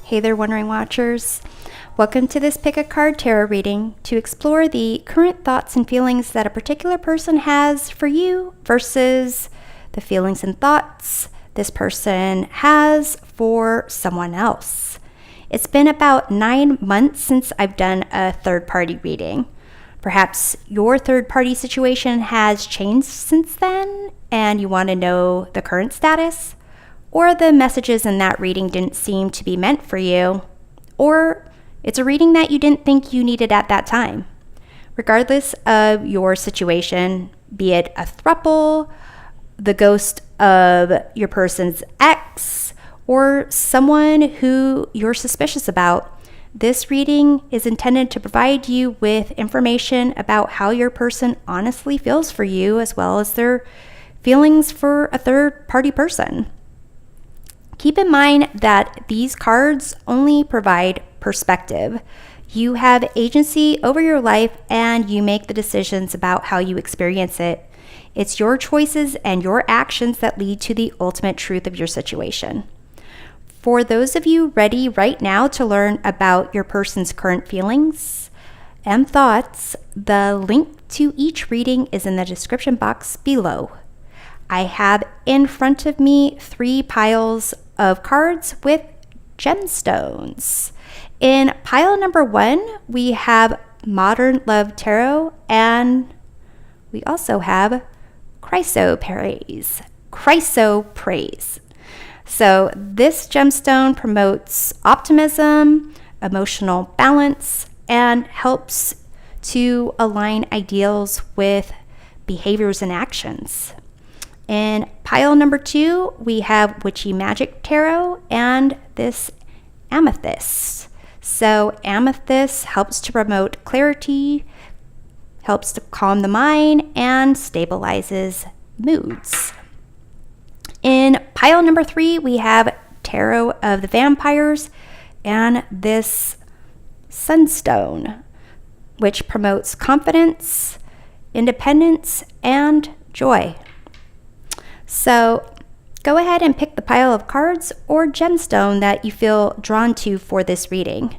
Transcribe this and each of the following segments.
Hey there, Wondering Watchers. Welcome to this Pick a Card Tarot reading to explore the current thoughts and feelings that a particular person has for you versus the feelings and thoughts this person has for someone else. It's been about 9 months since I've done a third-party reading. Perhaps your third-party situation has changed since then and you want to know the current status, or the messages in that reading didn't seem to be meant for you, or it's a reading that you didn't think you needed at that time. Regardless of your situation, be it a throuple, the ghost of your person's ex, or someone who you're suspicious about, this reading is intended to provide you with information about how your person honestly feels for you, as well as their feelings for a third-party person. Keep in mind that these cards only provide perspective. You have agency over your life and you make the decisions about how you experience it. It's your choices and your actions that lead to the ultimate truth of your situation. For those of you ready right now to learn about your person's current feelings and thoughts, the link to each reading is in the description box below. I have in front of me 3 piles of cards with gemstones. In pile number 1, we have Modern Love Tarot, and we also have Chrysoprase. So this gemstone promotes optimism, emotional balance, and helps to align ideals with behaviors and actions. In pile number 2, we have Witchy Magic Tarot and this Amethyst. So Amethyst helps to promote clarity, helps to calm the mind, and stabilizes moods. In pile number 3, we have Tarot of the Vampires and this Sunstone, which promotes confidence, independence, and joy. So go ahead and pick the pile of cards or gemstone that you feel drawn to for this reading.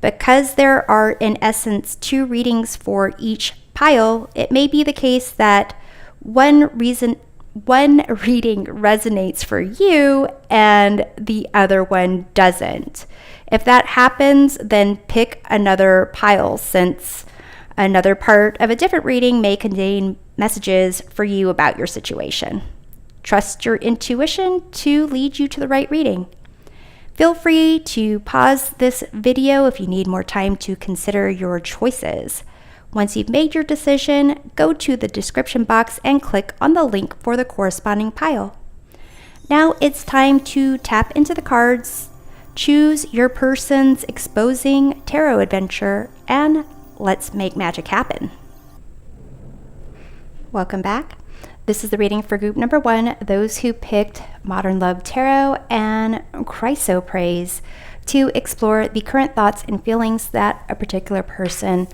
Because there are in essence 2 readings for each pile, it may be the case that one reading resonates for you and the other one doesn't. If that happens, then pick another pile, since another part of a different reading may contain messages for you about your situation. Trust your intuition to lead you to the right reading. Feel free to pause this video if you need more time to consider your choices. Once you've made your decision, go to the description box and click on the link for the corresponding pile. Now it's time to tap into the cards, choose your person's exposing tarot adventure, and let's make magic happen. Welcome back. This is the reading for group number 1, those who picked Modern Love Tarot and Chrysoprase, to explore the current thoughts and feelings that a particular person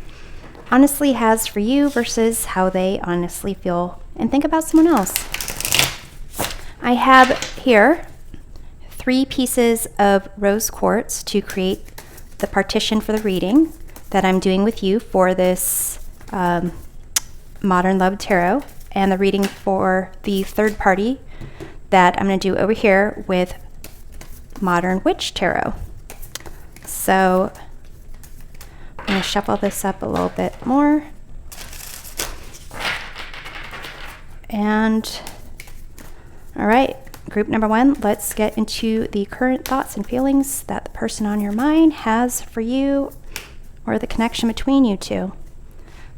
honestly has for you versus how they honestly feel and think about someone else. I have here 3 pieces of rose quartz to create the partition for the reading that I'm doing with you for this Modern Love Tarot, and the reading for the third party that I'm going to do over here with Modern Witch Tarot. So I'm going to shuffle this up a little bit more. And all right, group number 1, let's get into the current thoughts and feelings that the person on your mind has for you, or the connection between you two.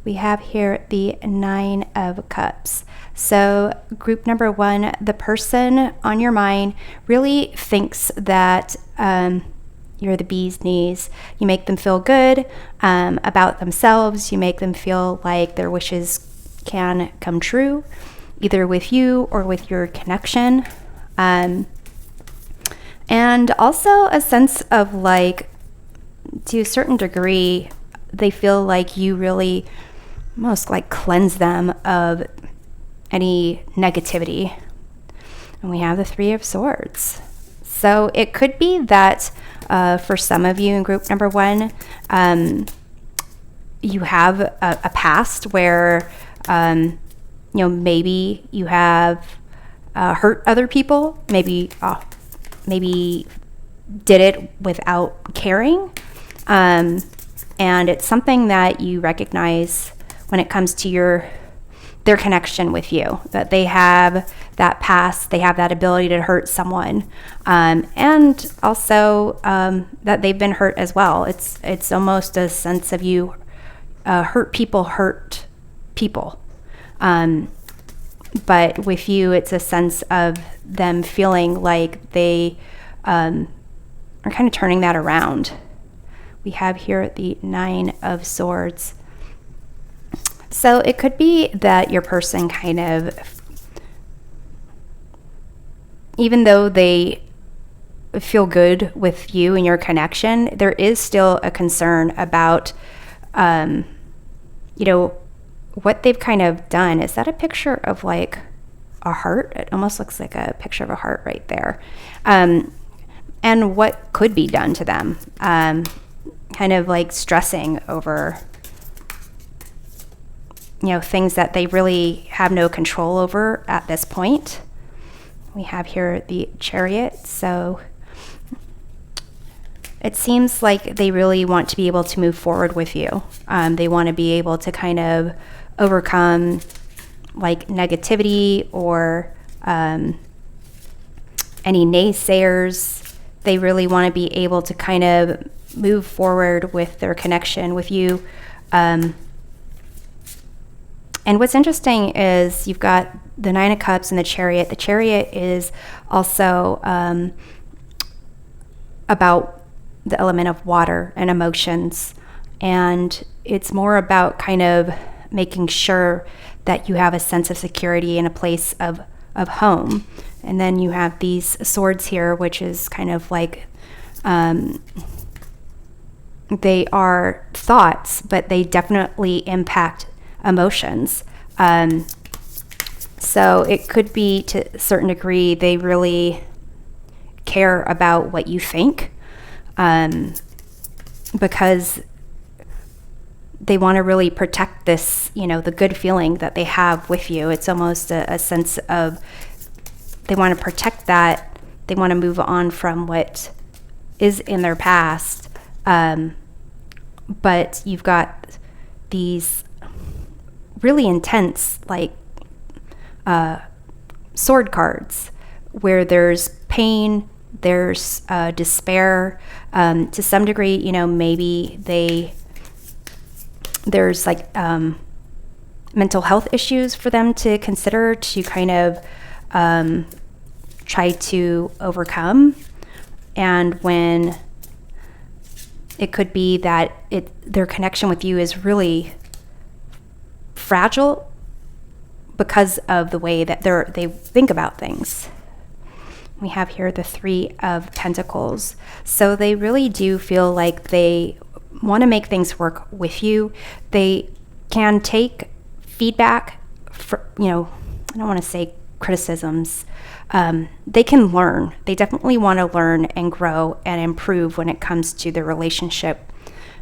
We have here the 9 of Cups. So group number 1, the person on your mind really thinks that you're the bee's knees. You make them feel good about themselves. You make them feel like their wishes can come true, either with you or with your connection. And also a sense of, like, to a certain degree, they feel like you really almost like cleanse them of any negativity. And we have the 3 of Swords. So it could be that For some of you in group number 1, you have a past where, maybe you have hurt other people, maybe did it without caring. And it's something that you recognize when it comes to their connection with you, that they have that past, they have that ability to hurt someone, and also that they've been hurt as well. It's almost a sense of you hurt people. But with you, it's a sense of them feeling like they are kind of turning that around. We have here the 9 of Swords. So it could be that your person kind of, even though they feel good with you and your connection, there is still a concern about, what they've kind of done. Is that a picture of like a heart? It almost looks like a picture of a heart right there. And what could be done to them. Kind of like stressing over, things that they really have no control over at this point. We have here the Chariot. So it seems like they really want to be able to move forward with you. They want to be able to kind of overcome like negativity or any naysayers. They really want to be able to kind of move forward with their connection with you. And what's interesting is you've got the 9 of Cups and the Chariot. The Chariot is also about the element of water and emotions. And it's more about kind of making sure that you have a sense of security and a place of home. And then you have these swords here, which is kind of like, they are thoughts, but they definitely impact emotions. So it could be, to a certain degree, they really care about what you think, because they want to really protect this, the good feeling that they have with you. It's almost a sense of they want to protect that. They want to move on from what is in their past. But you've got these really intense, like, sword cards where there's pain, there's despair. To some degree, maybe there's like mental health issues for them to consider, to kind of try to overcome. And when it could be that their connection with you is really fragile because of the way that they think about things. We have here the 3 of Pentacles. So they really do feel like they want to make things work with you. They can take feedback, I don't want to say criticisms. They can learn. They definitely want to learn and grow and improve when it comes to their relationship.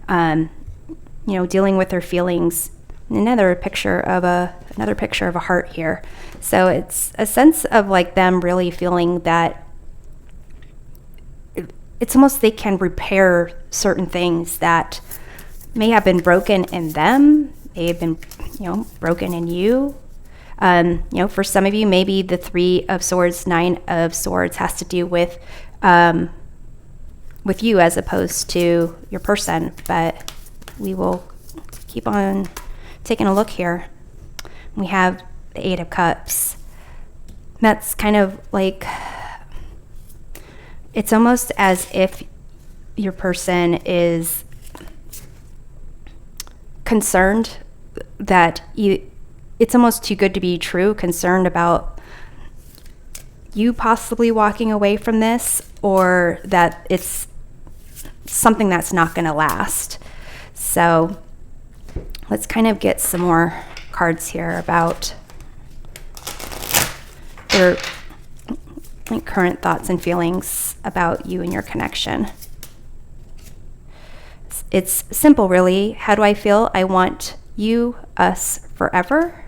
Dealing with their feelings. Another picture of a heart here. So it's a sense of like them really feeling that it's almost they can repair certain things that may have been broken in them, may have been, broken in you. For some of you, maybe the 3 of Swords, 9 of Swords has to do with you as opposed to your person. But we will keep on taking a look here. We have the 8 of Cups. That's kind of like, it's almost as if your person is concerned that it's almost too good to be true, concerned about you possibly walking away from this, or that it's something that's not going to last. So let's kind of get some more cards here about their current thoughts and feelings about you and your connection. it's simple, really. How do I feel? I want you, us, forever.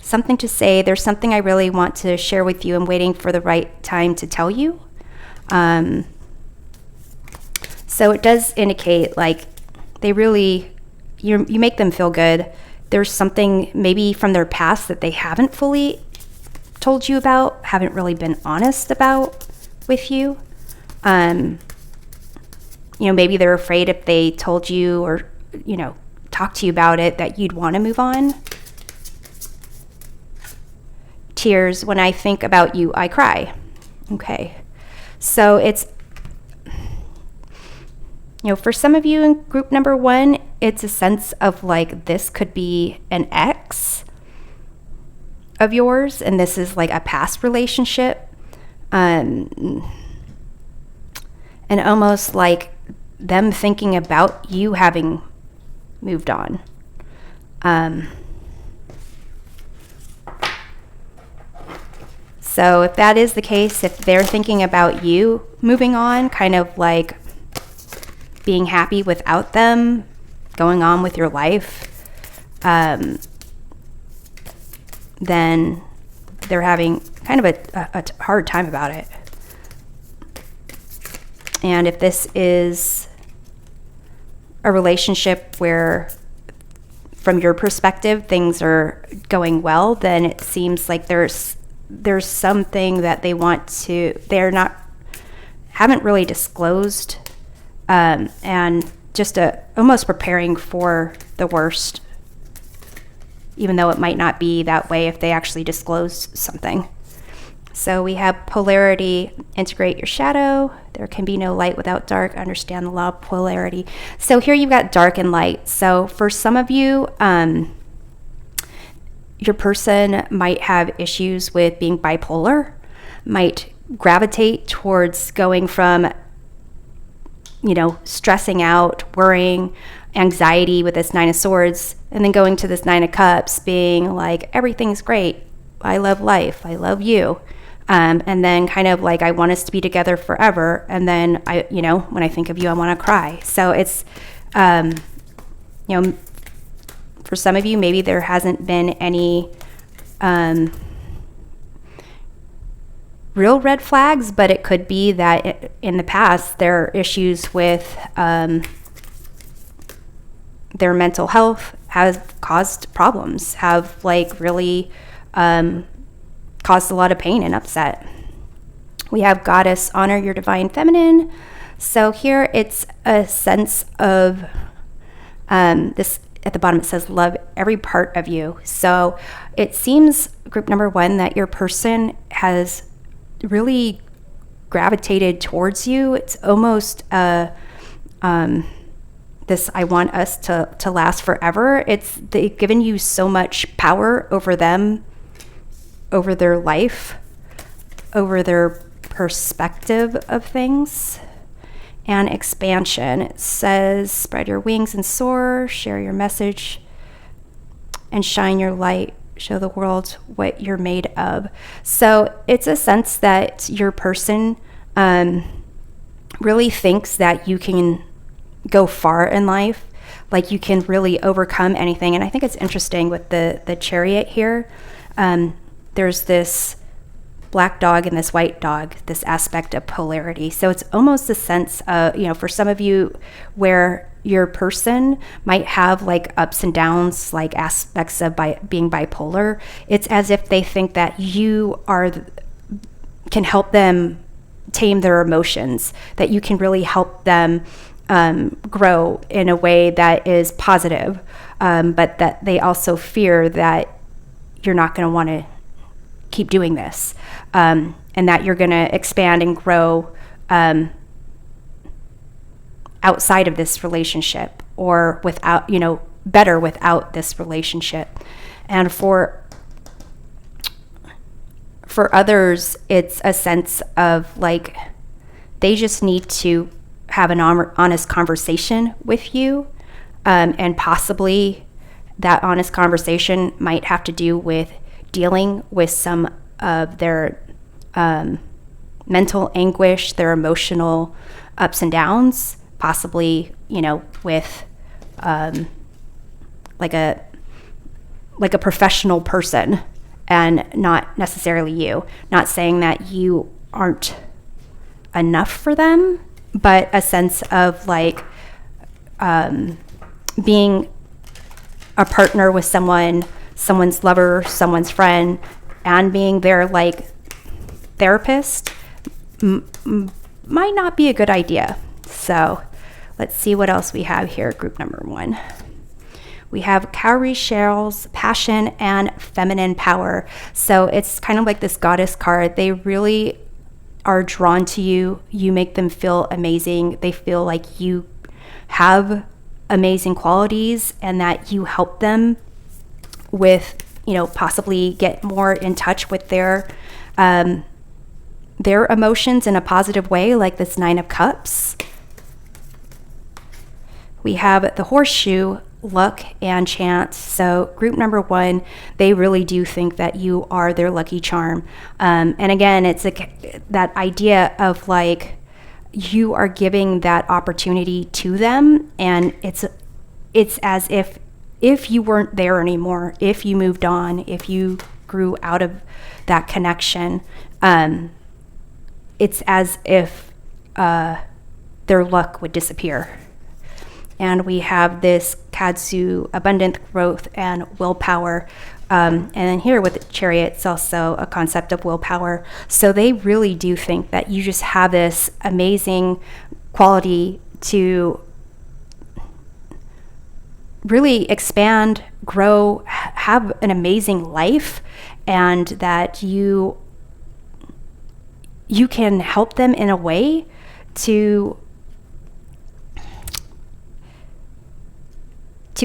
Something to say. There's something I really want to share with you. I'm waiting for the right time to tell you. So it does indicate like they really, you make them feel good. There's something maybe from their past that they haven't fully told you about, haven't really been honest about with you. Maybe they're afraid if they told you or, talked to you about it that you'd want to move on. Tears. When I think about you, I cry. Okay. So it's, for some of you in group number 1, it's a sense of like this could be an ex of yours, and this is like a past relationship. And almost like them thinking about you having moved on. So if that is the case, if they're thinking about you moving on, kind of like being happy without them, going on with your life, then they're having kind of a hard time about it. And if this is a relationship where, from your perspective, things are going well, then it seems like there's something that haven't really disclosed, and just almost preparing for the worst, even though it might not be that way if they actually disclose something. So we have polarity, integrate your shadow. There can be no light without dark. Understand the law of polarity. So here you've got dark and light. So for some of you, your person might have issues with being bipolar, might gravitate towards going from, stressing out, worrying, anxiety with this 9 of Swords, and then going to this 9 of Cups, being like, everything's great. I love life. I love you. And then kind of like, I want us to be together forever. And then when I think of you, I want to cry. So it's, for some of you, maybe there hasn't been any real red flags, but it could be that in the past there are issues with their mental health has caused problems, have like really caused a lot of pain and upset. We have Goddess, honor your divine feminine. So here it's a sense of this. At the bottom it says love every part of you. So it seems, group number 1, that your person has really gravitated towards you. It's almost this I want us to last forever. They've given you so much power over them, over their life, over their perspective of things. And expansion. It says, spread your wings and soar, share your message, and shine your light. Show the world what you're made of. So it's a sense that your person really thinks that you can go far in life, like you can really overcome anything. And I think it's interesting with the Chariot here. There's this black dog and this white dog, this aspect of polarity. So it's almost a sense of, for some of you where your person might have like ups and downs, like aspects of being bipolar. It's as if they think that you can help them tame their emotions, that you can really help them grow in a way that is positive, but that they also fear that you're not going to want to keep doing this, and that you're going to expand and grow outside of this relationship, or without, better without this relationship. And for others, it's a sense of like they just need to have an honest conversation with you, and possibly that honest conversation might have to do with dealing with some of their mental anguish, their emotional ups and downs, possibly, with like a professional person and not necessarily you. Not saying that you aren't enough for them, but a sense of like being a partner with someone's lover, someone's friend, and being their like therapist might not be a good idea. So let's see what else we have here. Group number 1. We have cowrie shells, passion, and feminine power. So it's kind of like this goddess card. They really are drawn to you. You make them feel amazing. They feel like you have amazing qualities and that you help them with, possibly get more in touch with their emotions in a positive way, like this 9 of Cups. We have the horseshoe, luck and chance. So group number 1, they really do think that you are their lucky charm. And again, it's that idea of like you are giving that opportunity to them, and it's as if you weren't there anymore, if you moved on, if you grew out of that connection, it's as if their luck would disappear. And we have this Katsu, abundant growth and willpower. And then here with the Chariot, it's also a concept of willpower. So they really do think that you just have this amazing quality to really expand, grow, have an amazing life, and that you can help them in a way to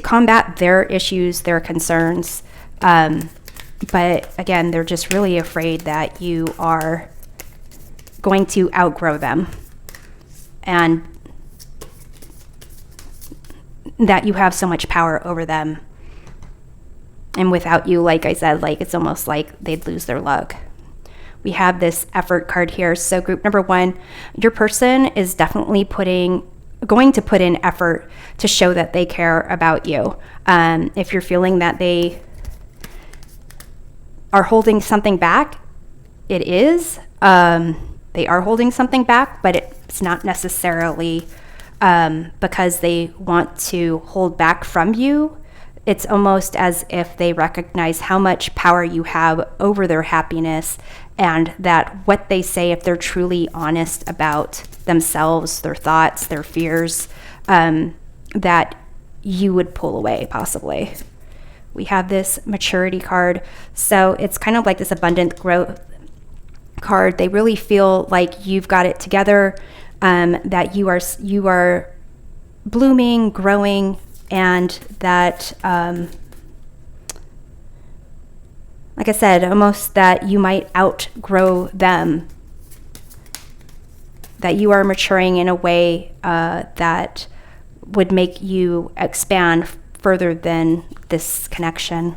combat their issues, their concerns. But again, they're just really afraid that you are going to outgrow them and that you have so much power over them. And without you, like I said, like it's almost like they'd lose their luck. We have this effort card here. So group number 1, your person is definitely going to put in effort to show that they care about you. If you're feeling that they are holding something back, it is. They are holding something back, but it's not necessarily because they want to hold back from you. It's almost as if they recognize how much power you have over their happiness, and that what they say, if they're truly honest about themselves, their thoughts, their fears, that you would pull away possibly. We have this maturity card. So it's kind of like this abundant growth card. They really feel like you've got it together, that you are blooming, growing, and that, like I said, almost that you might outgrow them, that you are maturing in a way that would make you expand further than this connection.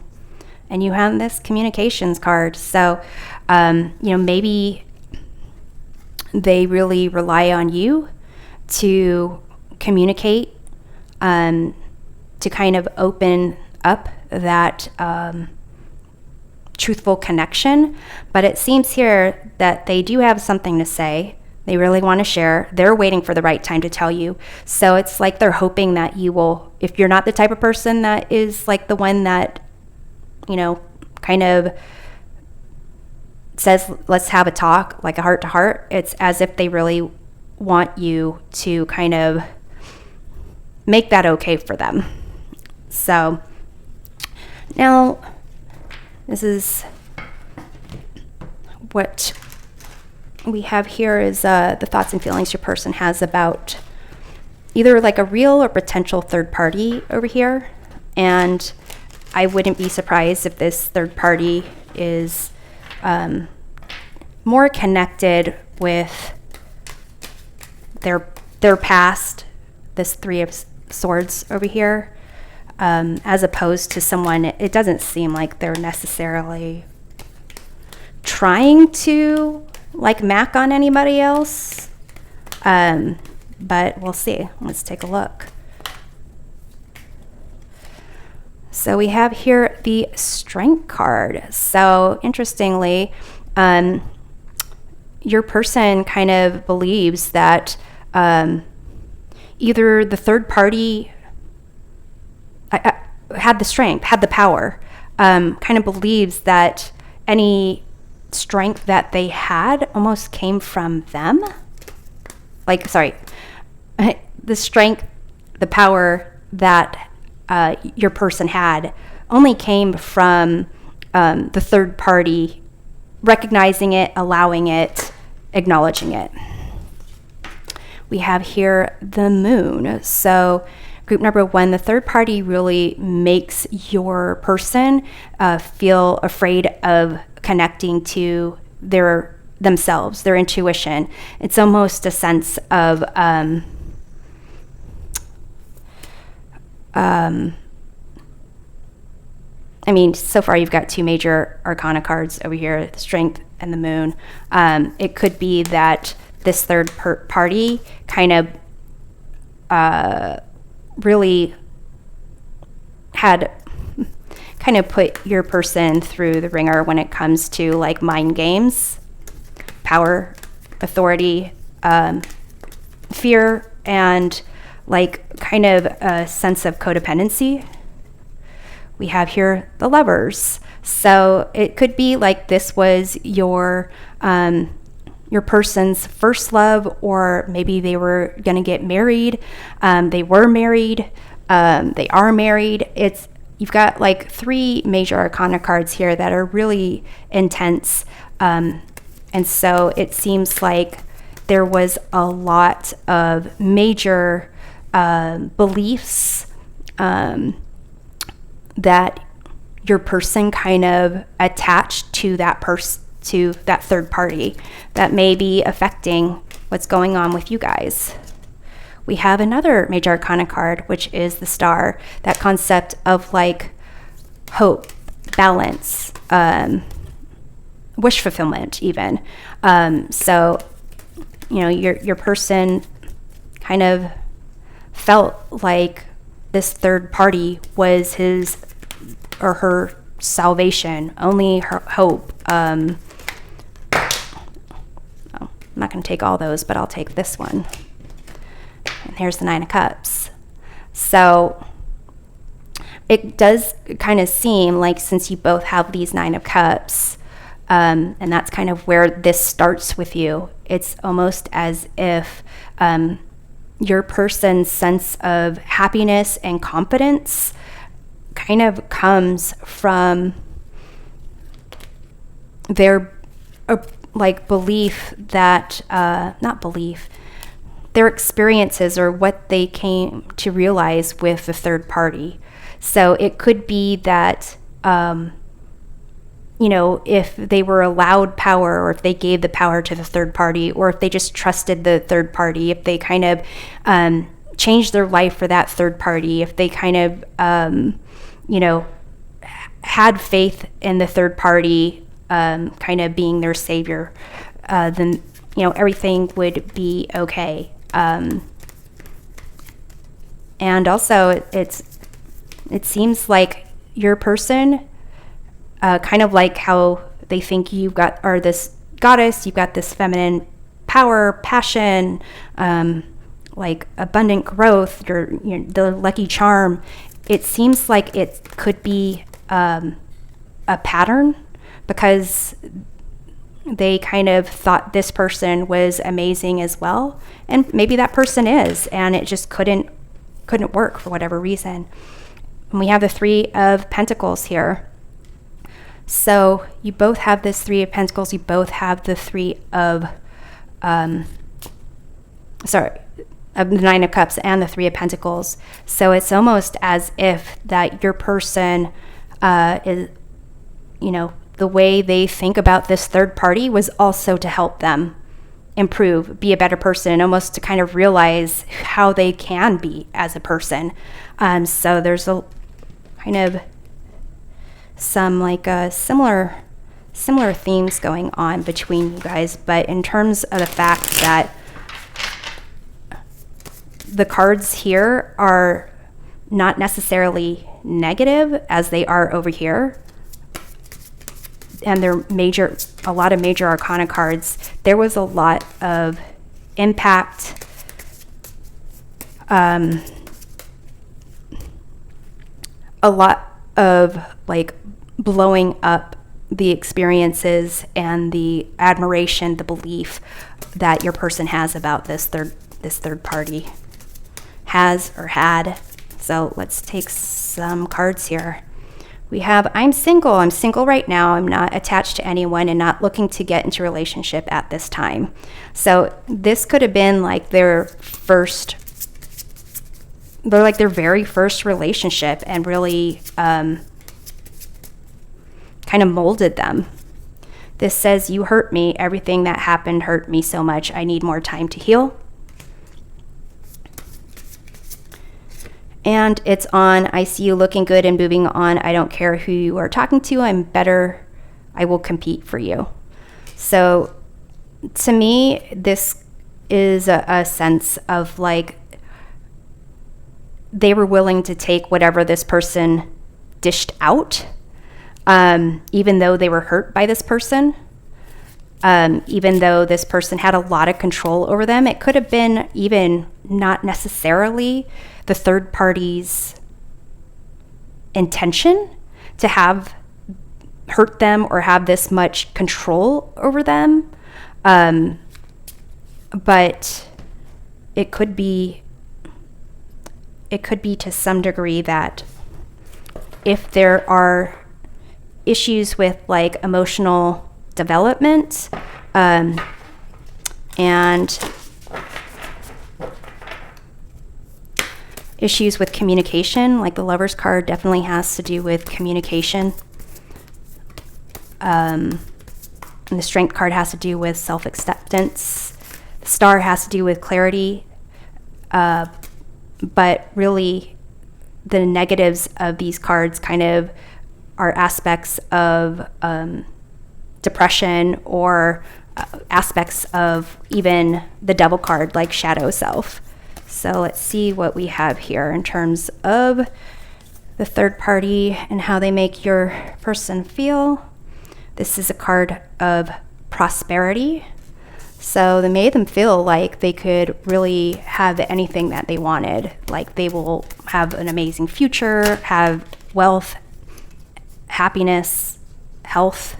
And you have this communications card. So, maybe they really rely on you to communicate, to kind of open up that truthful connection. But it seems here that they do have something to say. They really want to share. They're waiting for the right time to tell you. So it's like they're hoping that you will, if you're not the type of person that is like the one that, kind of says, let's have a talk, like a heart to heart, it's as if they really want you to kind of make that okay for them. So now this is what we have here is the thoughts and feelings your person has about either like a real or potential third party over here. And I wouldn't be surprised if this third party is more connected with their past, this 3 of Swords over here, as opposed to someone, it doesn't seem like they're necessarily trying to like Mac on anybody else, but we'll see. Let's take a look. So we have here the Strength card. So interestingly, your person kind of believes that either the third party had the strength, had the power, kind of believes that any strength that they had almost came from them. Like, sorry, the strength, the power that your person had only came from the third party recognizing it, allowing it, acknowledging it. We have here the Moon. So group number 1, the third party really makes your person feel afraid of connecting to themselves, their intuition. It's almost a sense of I mean, so far you've got 2 major arcana cards over here, the Strength and the Moon. It could be that this third party kind of really had kind of put your person through the ringer when it comes to like mind games, power, authority, fear, and like kind of a sense of codependency. We have here the Lovers. So it could be like this was your person's first love, or maybe they were going to get married. They were married. They are married. You've got like 3 major arcana cards here that are really intense. And so it seems like there was a lot of major beliefs that your person kind of attached to that to that third party that may be affecting what's going on with you guys. We have another major arcana card, which is the Star, that concept of like hope, balance, wish fulfillment even. So, you know, your person kind of felt like this third party was his or her salvation, only her hope. I'm not going to take all those, but I'll take this one. And here's the 9 of Cups. So it does kind of seem like, since you both have these 9 of Cups, and that's kind of where this starts with you, it's almost as if your person's sense of happiness and confidence kind of comes from their like belief that not belief, their experiences or what they came to realize with the third party. So it could be that you know, if they were allowed power, or if they gave the power to the third party, or if they just trusted the third party, if they kind of changed their life for that third party, if they kind of you know, had faith in the third party kind of being their savior, then, you know, everything would be okay. And also it seems like your person, kind of like how they think you've got, or this goddess, you've got this feminine power, passion, like abundant growth, the lucky charm. It seems like it could be a pattern, because they kind of thought this person was amazing as well, and maybe that person is, and it just couldn't work for whatever reason. And we have the 3 of Pentacles here. So you both have this 3 of Pentacles. You both have the 3 of of the 9 of Cups and the 3 of Pentacles. So it's almost as if that your person is, you know, the way they think about this third party was also to help them improve, be a better person, and almost to kind of realize how they can be as a person. So there's a kind of some like similar similar themes going on between you guys, but in terms of the fact that the cards here are not necessarily negative as they are over here, and they're a lot of major arcana cards. There was a lot of impact, a lot of like blowing up the experiences and the admiration, the belief that your person has about this third party, has or had. So let's take some cards here. We have, I'm single. I'm single right now. I'm not attached to anyone and not looking to get into a relationship at this time. So this could have been like their very first relationship, and really kind of molded them. This says, you hurt me. Everything that happened hurt me so much. I need more time to heal. And it's on, I see you looking good and moving on. I don't care who you are talking to. I'm better. I will compete for you. So to me, this is a sense of like they were willing to take whatever this person dished out, even though they were hurt by this person, even though this person had a lot of control over them. It could have been even not necessarily the third party's intention to have hurt them or have this much control over them. But it could be to some degree that if there are issues with like emotional development, and issues with communication, like the Lover's card definitely has to do with communication. And the Strength card has to do with self-acceptance. The Star has to do with clarity. But really, the negatives of these cards kind of are aspects of depression, or aspects of even the Devil card, like shadow self. So let's see what we have here in terms of the third party and how they make your person feel. This is a card of prosperity. So they made them feel like they could really have anything that they wanted. Like they will have an amazing future, have wealth, happiness, health.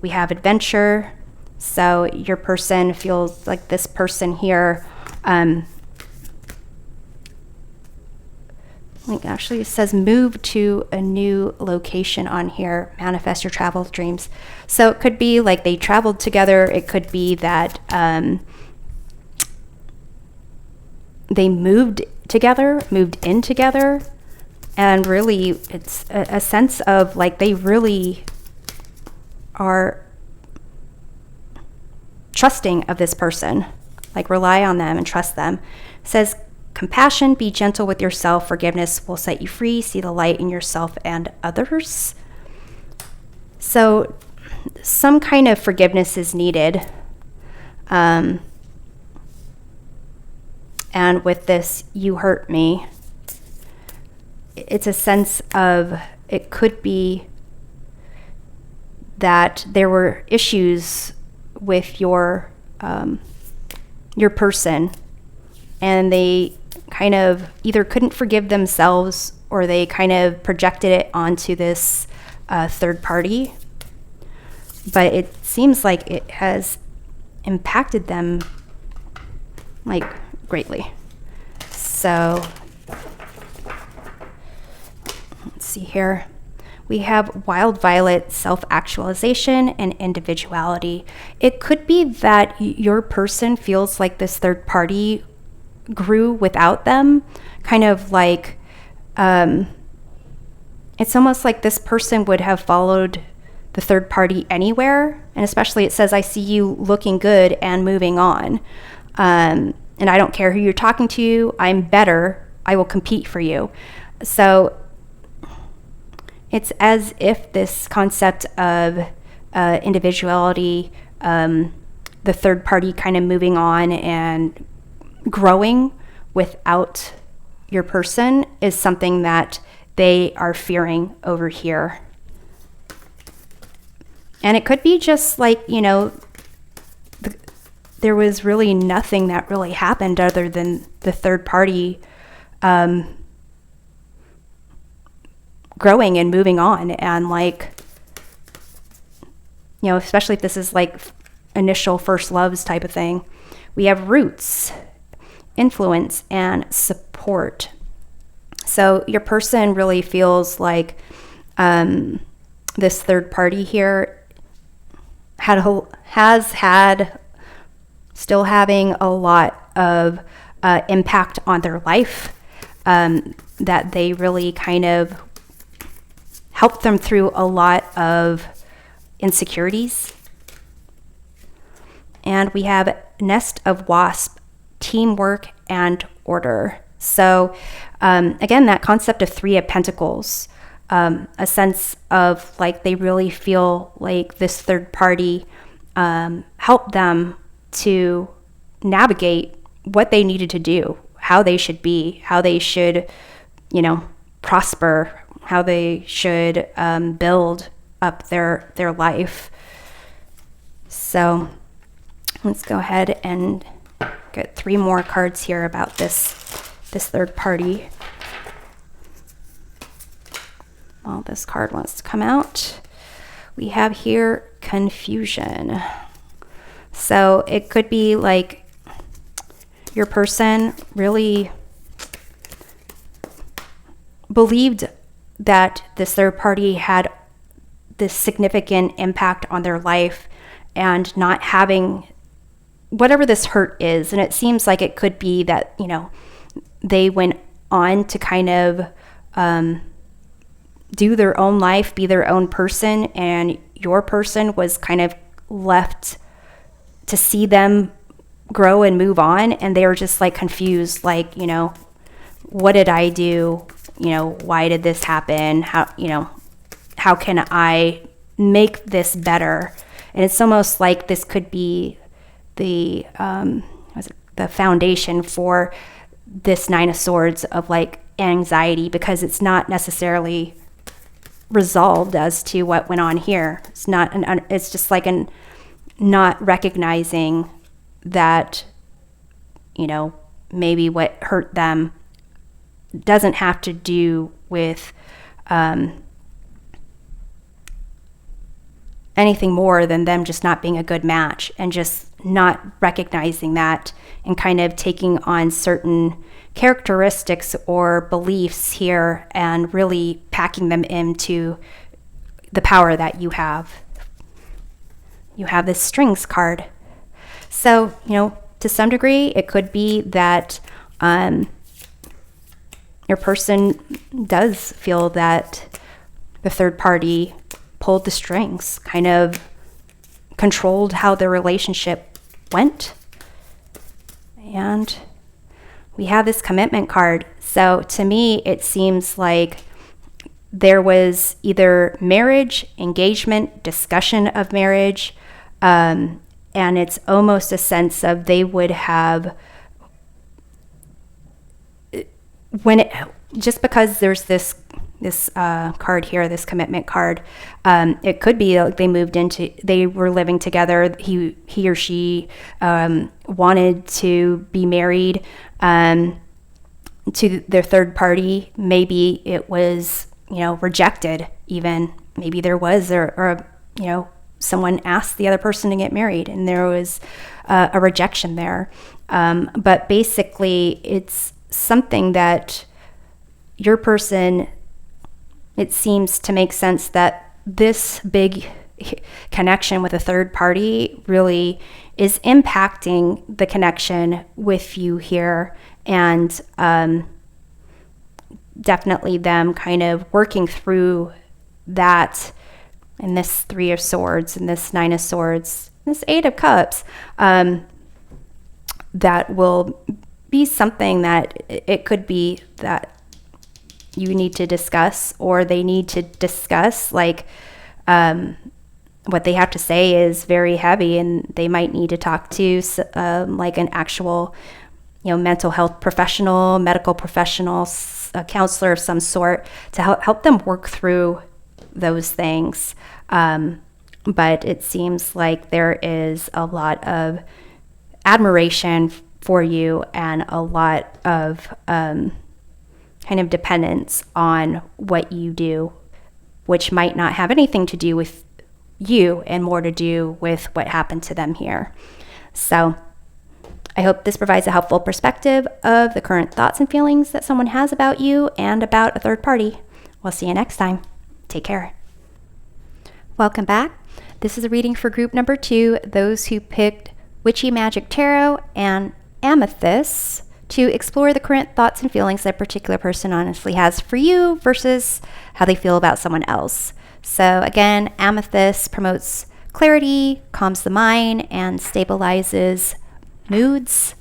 We have adventure. So your person feels like this person here, like actually it says move to a new location on here, manifest your travel dreams. So it could be like they traveled together. It could be that they moved in together, and really it's a sense of like they really are trusting of this person, like rely on them and trust them. It says compassion, be gentle with yourself. Forgiveness will set you free. See the light in yourself and others. So some kind of forgiveness is needed. And with this, you hurt me, it's a sense of, it could be that there were issues with your person, and they kind of either couldn't forgive themselves, or they kind of projected it onto this third party. But it seems like it has impacted them like greatly. So let's see here. We have Wild Violet, self-actualization and individuality. It could be that your person feels like this third party grew without them. Kind of like, it's almost like this person would have followed the third party anywhere. And especially it says, I see you looking good and moving on. And I don't care who you're talking to. I'm better. I will compete for you. So it's as if this concept of individuality, the third party kind of moving on and growing without your person is something that they are fearing over here. And it could be just like, there was really nothing that really happened other than the third party growing and moving on. And like, especially if this is like initial first loves type of thing, we have roots, influence, and support. So your person really feels like this third party here has had, still having a lot of impact on their life, that they really kind of helped them through a lot of insecurities. And we have nest of wasp, teamwork, and order. So again, that concept of 3 of Pentacles, a sense of like they really feel like this third party helped them to navigate what they needed to do, how they should be, how they should, prosper, how they should build up their life. So let's go ahead and get 3 more cards here about this third party. Well, this card wants to come out. We have here confusion. So it could be like your person really believed that this third party had this significant impact on their life, and not having whatever this hurt is. And it seems like it could be that, they went on to kind of do their own life, be their own person, and your person was kind of left to see them grow and move on, and they were just like confused, like, what did I do? Why did this happen? How can I make this better? And it's almost like this could be the foundation for this 9 of Swords of like anxiety, because it's not necessarily resolved as to what went on here. It's just like not recognizing that, maybe what hurt them doesn't have to do with anything more than them just not being a good match, and just not recognizing that and kind of taking on certain characteristics or beliefs here and really packing them into the power that you have. You have this strings card. So, to some degree, it could be that your person does feel that the third party pulled the strings, kind of controlled how the relationship went. And we have this commitment card. So to me, it seems like there was either marriage, engagement, discussion of marriage, and it's almost a sense of they would have, just because there's this card here, this commitment card, it could be like they were living together. He or she wanted to be married to their third party. Maybe it was, rejected even. Maybe there was, or someone asked the other person to get married and there was a rejection there. But basically it's something that your person, it seems to make sense that this big connection with a third party really is impacting the connection with you here, and definitely them kind of working through that. And this 3 of Swords and this 9 of Swords, this 8 of Cups, that will be something that it could be that you need to discuss, or they need to discuss, like, what they have to say is very heavy, and they might need to talk to like an actual, mental health professional, medical professional, a counselor of some sort to help them work through those things. But it seems like there is a lot of admiration for you and a lot of kind of dependence on what you do, which might not have anything to do with you and more to do with what happened to them here. So I hope this provides a helpful perspective of the current thoughts and feelings that someone has about you and about a third party. We'll see you next time. Take care. Welcome back. This is a reading for group number 2, those who picked Witchy Magic Tarot and Amethyst, to explore the current thoughts and feelings that a particular person honestly has for you versus how they feel about someone else. So again, Amethyst promotes clarity, calms the mind, and stabilizes moods.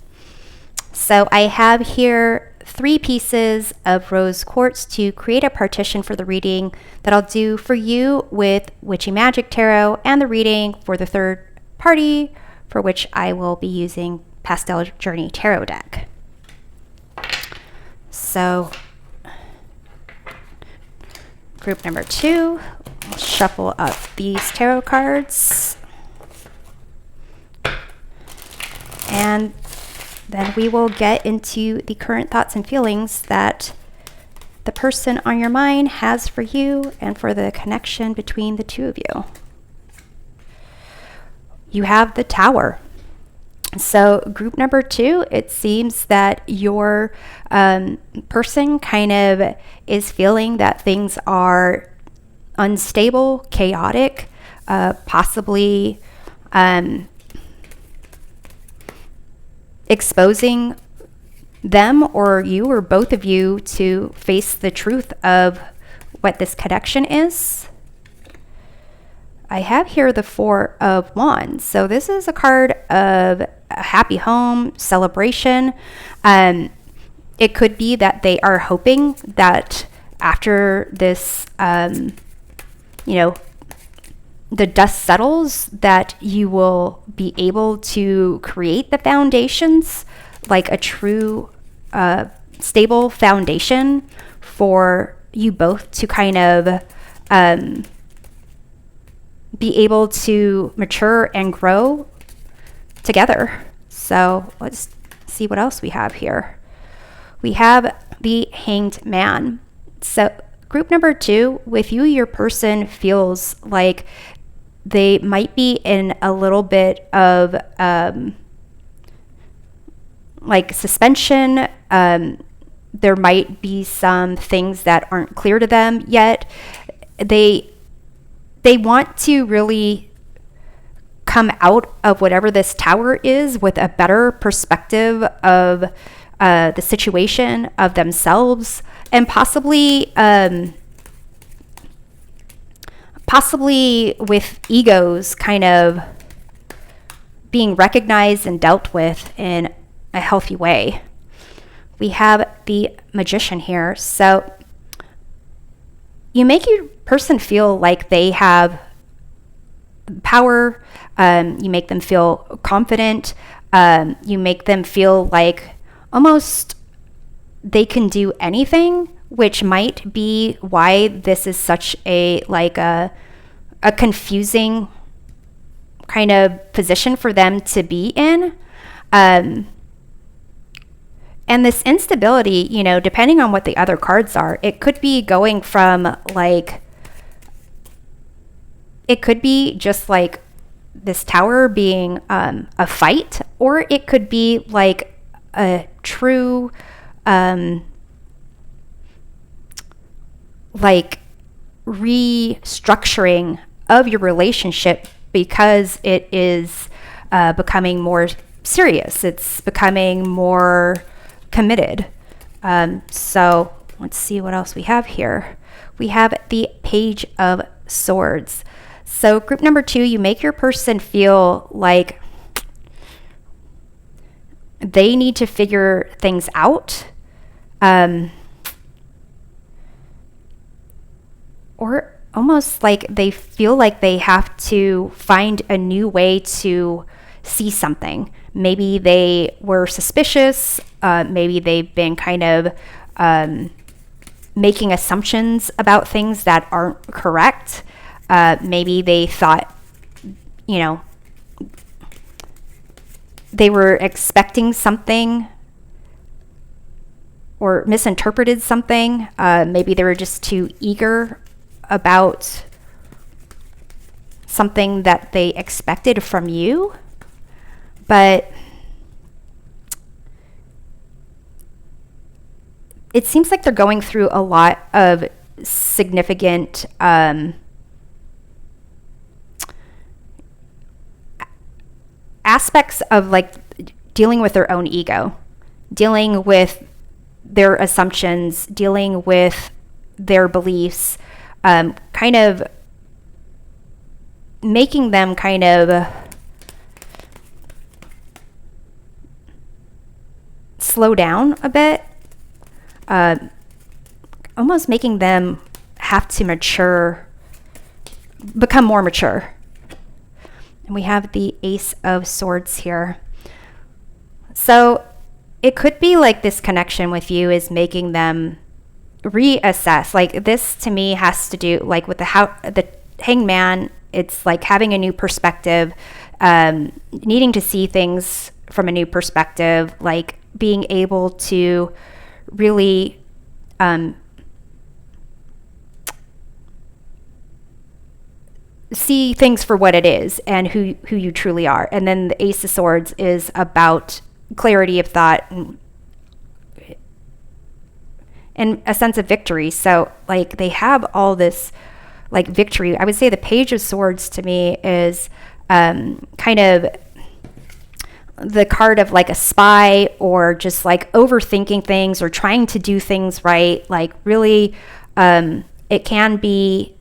So I have here 3 pieces of rose quartz to create a partition for the reading that I'll do for you with Witchy Magic Tarot, and the reading for the third party, for which I will be using Pastel Journey Tarot deck. So group number 2, I'll shuffle up these tarot cards, and then we will get into the current thoughts and feelings that the person on your mind has for you and for the connection between the two of you. You have the Tower. So group number 2, it seems that your person kind of is feeling that things are unstable, chaotic, possibly exposing them or you or both of you to face the truth of what this connection is. I have here the 4 of Wands. So this is a card of a happy home, celebration. It could be that they are hoping that after this, the dust settles, that you will be able to create the foundations, like a true stable foundation for you both to kind of be able to mature and grow together. So let's see what else we have here. We have the Hanged Man. So group number 2, with you, your person feels like they might be in a little bit of like suspension. There might be some things that aren't clear to them yet. They want to really come out of whatever this Tower is with a better perspective of the situation, of themselves, and possibly with egos kind of being recognized and dealt with in a healthy way. We have the Magician here. So you make your person feel like they have power. You make them feel confident. You make them feel like almost they can do anything, which might be why this is such a confusing kind of position for them to be in. And this instability, depending on what the other cards are, it could be going from it could be just like this Tower being a fight, or it could be like a true restructuring of your relationship, because it is becoming more serious. It's becoming more committed. So let's see what else we have here. We have the Page of Swords. So group number 2, you make your person feel like they need to figure things out. Or almost like they feel like they have to find a new way to see something. Maybe they were suspicious. Maybe they've been kind of making assumptions about things that aren't correct. Maybe they thought, they were expecting something or misinterpreted something. Maybe they were just too eager about something that they expected from you. But it seems like they're going through a lot of significant aspects of like dealing with their own ego, dealing with their assumptions, dealing with their beliefs, kind of making them kind of slow down a bit, almost making them have to become more mature. And we have the Ace of Swords here. So it could be like this connection with you is making them reassess. Like this to me has to do like with the Hangman. It's like having a new perspective, needing to see things from a new perspective, like being able to really see things for what it is and who you truly are. And then the Ace of Swords is about clarity of thought and a sense of victory. So like they have all this like victory. I would say the Page of Swords to me is kind of the card of like a spy or just like overthinking things or trying to do things right. Like really, it can be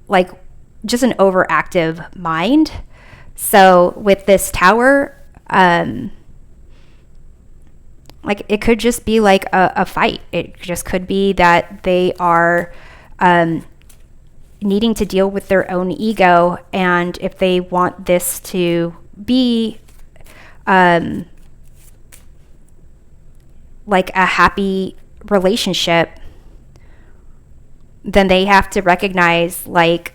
like just an overactive mind. So with this Tower, like it could just be like a fight. It just could be that they are needing to deal with their own ego, and if they want this to be like a happy relationship, then they have to recognize like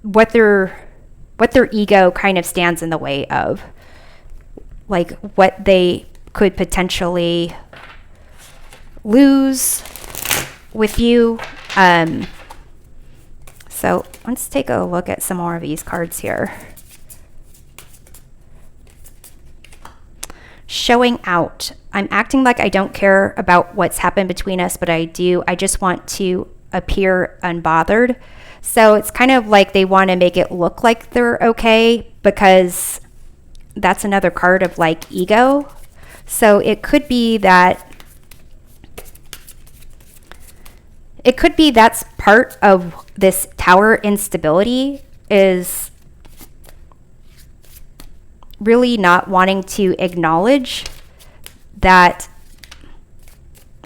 what their ego kind of stands in the way of, like what they could potentially lose with you. So let's take a look at some more of these cards here. Showing out. I'm acting like I don't care about what's happened between us, but I do. I just want to appear unbothered. So it's kind of like they want to make it look like they're okay, because that's another card of like ego. So it could be that that's part of this Tower instability, is really not wanting to acknowledge that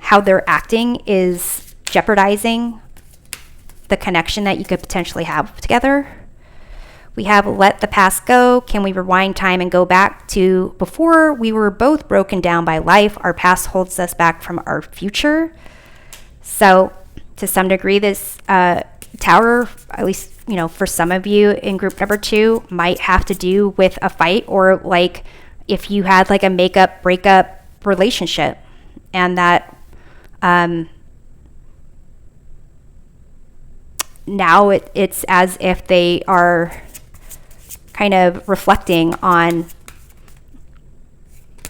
how they're acting is jeopardizing the connection that you could potentially have together. We have let the past go. Can we rewind time and go back to before we were both broken down by life? Our past holds us back from our future. So to some degree, this Tower, at least, for some of you in group number 2, might have to do with a fight, or like if you had like a makeup breakup relationship, and that now it's as if they are kind of reflecting on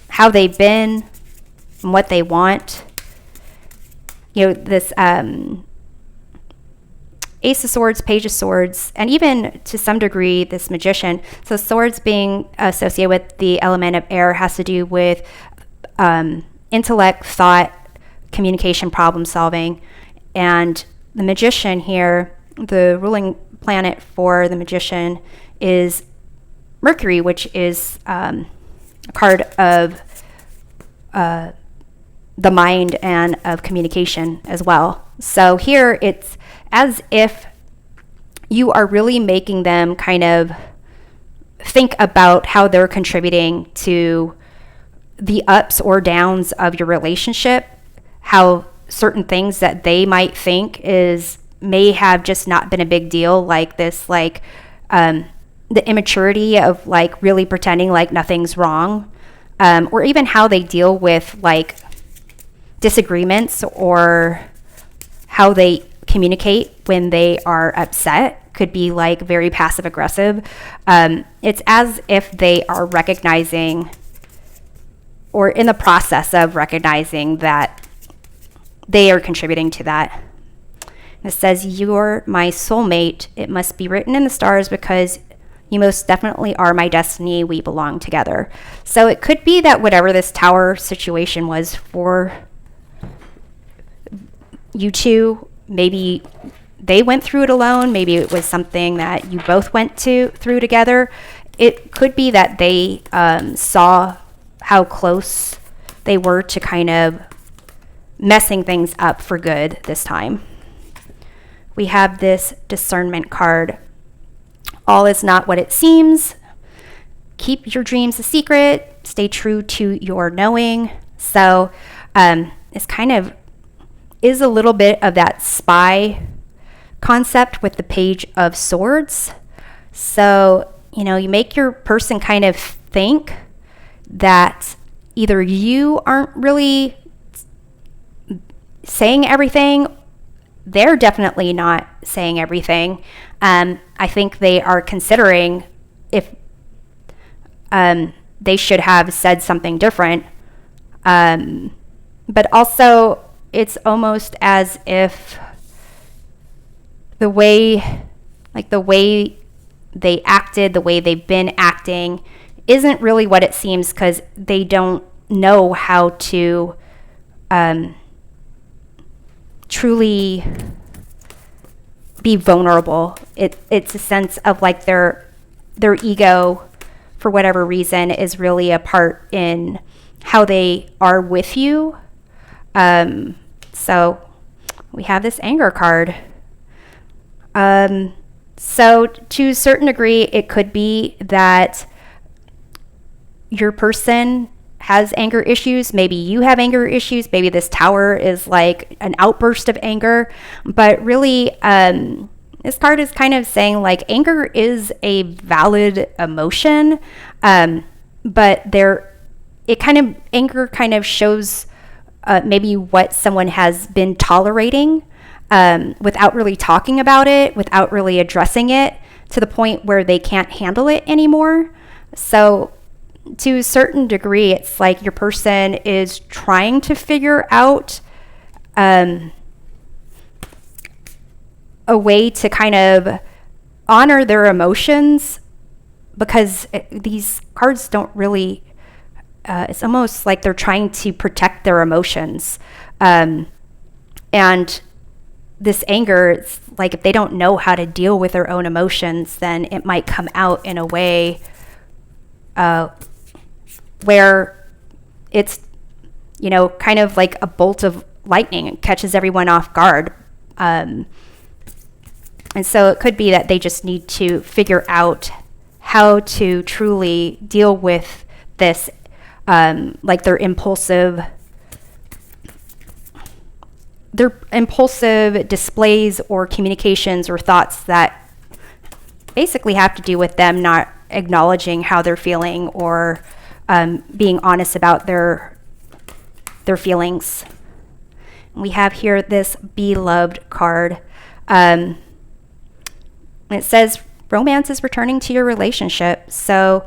how they've been and what they want. This Ace of Swords, Page of Swords, and even to some degree this Magician. So swords being associated with the element of air has to do with intellect, thought, communication, problem solving. And the Magician here, the ruling planet for the Magician is Mercury, which is a card of the mind and of communication as well. So here it's as if you are really making them kind of think about how they're contributing to the ups or downs of your relationship, how certain things that they might think may have just not been a big deal, like this, like the immaturity of like really pretending like nothing's wrong, or even how they deal with like disagreements or how they communicate when they are upset could be like very passive aggressive. It's as if they are recognizing or in the process of recognizing that they are contributing to that. It says, "You're my soulmate. It must be written in the stars because you most definitely are my destiny. We belong together." So it could be that whatever this tower situation was for you two, maybe they went through it alone. Maybe it was something that you both went through together. It could be that they saw how close they were to kind of messing things up for good this time. We have this discernment card. All is not what it seems. Keep your dreams a secret. Stay true to your knowing. So it's kind of is a little bit of that spy concept with the Page of Swords. So, you make your person kind of think that either you aren't really saying everything, they're definitely not saying everything. I think they are considering if they should have said something different. But also, it's almost as if the way they acted, the way they've been acting, isn't really what it seems, because they don't know how to truly be vulnerable. It's a sense of like their ego, for whatever reason, is really a part in how they are with you. So we have this anger card. So to a certain degree, it could be that your person has anger issues. Maybe you have anger issues. Maybe this tower is like an outburst of anger. But really, this card is kind of saying like anger is a valid emotion. But anger kind of shows maybe what someone has been tolerating without really talking about it, without really addressing it, to the point where they can't handle it anymore. So to a certain degree, it's like your person is trying to figure out a way to kind of honor their emotions, because these cards don't really, it's almost like they're trying to protect their emotions. And this anger, it's like if they don't know how to deal with their own emotions, then it might come out in a way where it's, kind of like a bolt of lightning. It catches everyone off guard. And so it could be that they just need to figure out how to truly deal with this, like their impulsive displays or communications or thoughts that basically have to do with them not acknowledging how they're feeling or being honest about their feelings. We have here this Beloved card. It says romance is returning to your relationship. So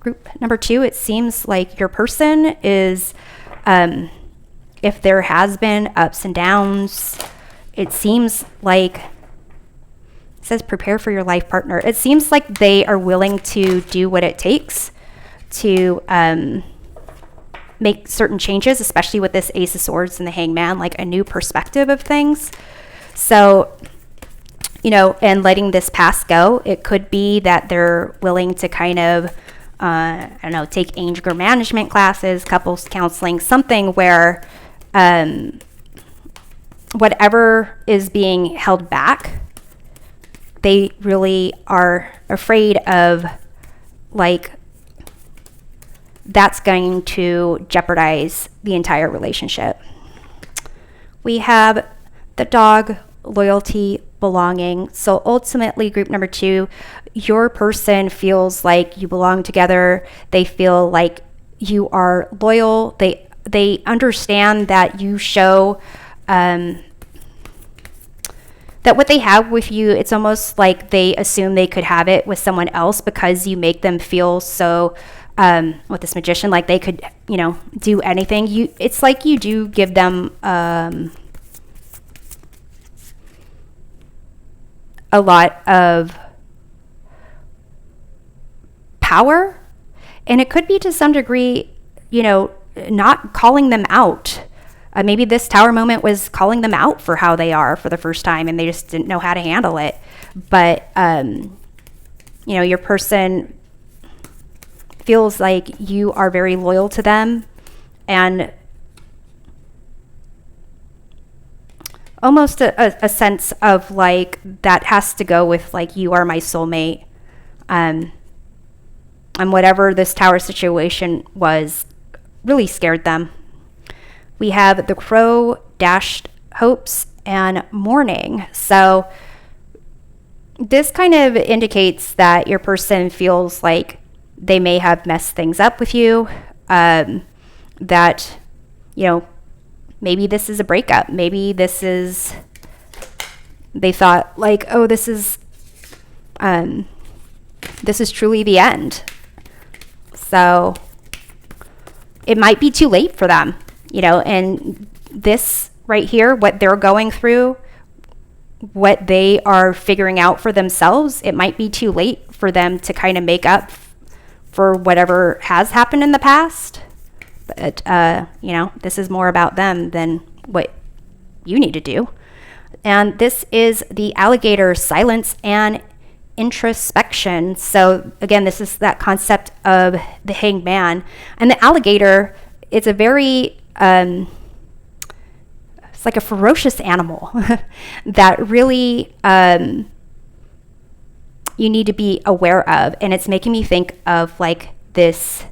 group number 2, it seems like your person is, if there has been ups and downs, it seems like, it says prepare for your life partner. It seems like they are willing to do what it takes to make certain changes, especially with this Ace of Swords and the Hangman, like a new perspective of things. So, and letting this past go, it could be that they're willing to kind of, take anger management classes, couples counseling, something where whatever is being held back, they really are afraid of, like, that's going to jeopardize the entire relationship. We have the dog, loyalty, belonging. So ultimately, group number 2, your person feels like you belong together. They feel like you are loyal. They understand that you show that what they have with you, it's almost like they assume they could have it with someone else because you make them feel so, with this magician, like they could, do anything. It's like you do give them a lot of power, and it could be to some degree, not calling them out. Maybe this tower moment was calling them out for how they are for the first time, and they just didn't know how to handle it. But, your person feels like you are very loyal to them, and almost a sense of like that has to go with like, you are my soulmate. And whatever this tower situation was really scared them. We have the crow, dashed hopes, and mourning. So this kind of indicates that your person feels like they may have messed things up with you, that, maybe this is a breakup. Maybe they thought like, oh, this is truly the end. So it might be too late for them, and this right here, what they're going through, what they are figuring out for themselves, it might be too late for them to kind of make up for whatever has happened in the past. But, this is more about them than what you need to do. And this is the alligator, silence and introspection. So again, this is that concept of the hanged man. And the alligator, it's a very, it's like a ferocious animal that really you need to be aware of. And it's making me think of like this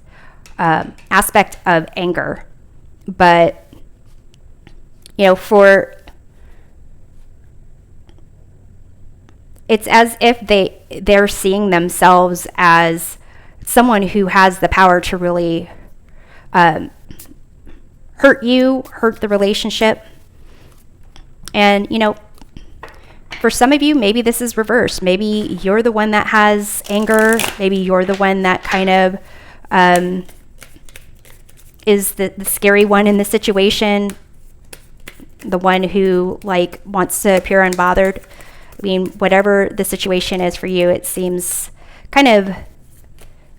aspect of anger. But, it's as if they're seeing themselves as someone who has the power to really hurt you, hurt the relationship. And, for some of you, maybe this is reversed. Maybe you're the one that has anger. Maybe you're the one that kind of is the scary one in the situation, the one who like wants to appear unbothered. I mean, whatever the situation is for you, it seems kind of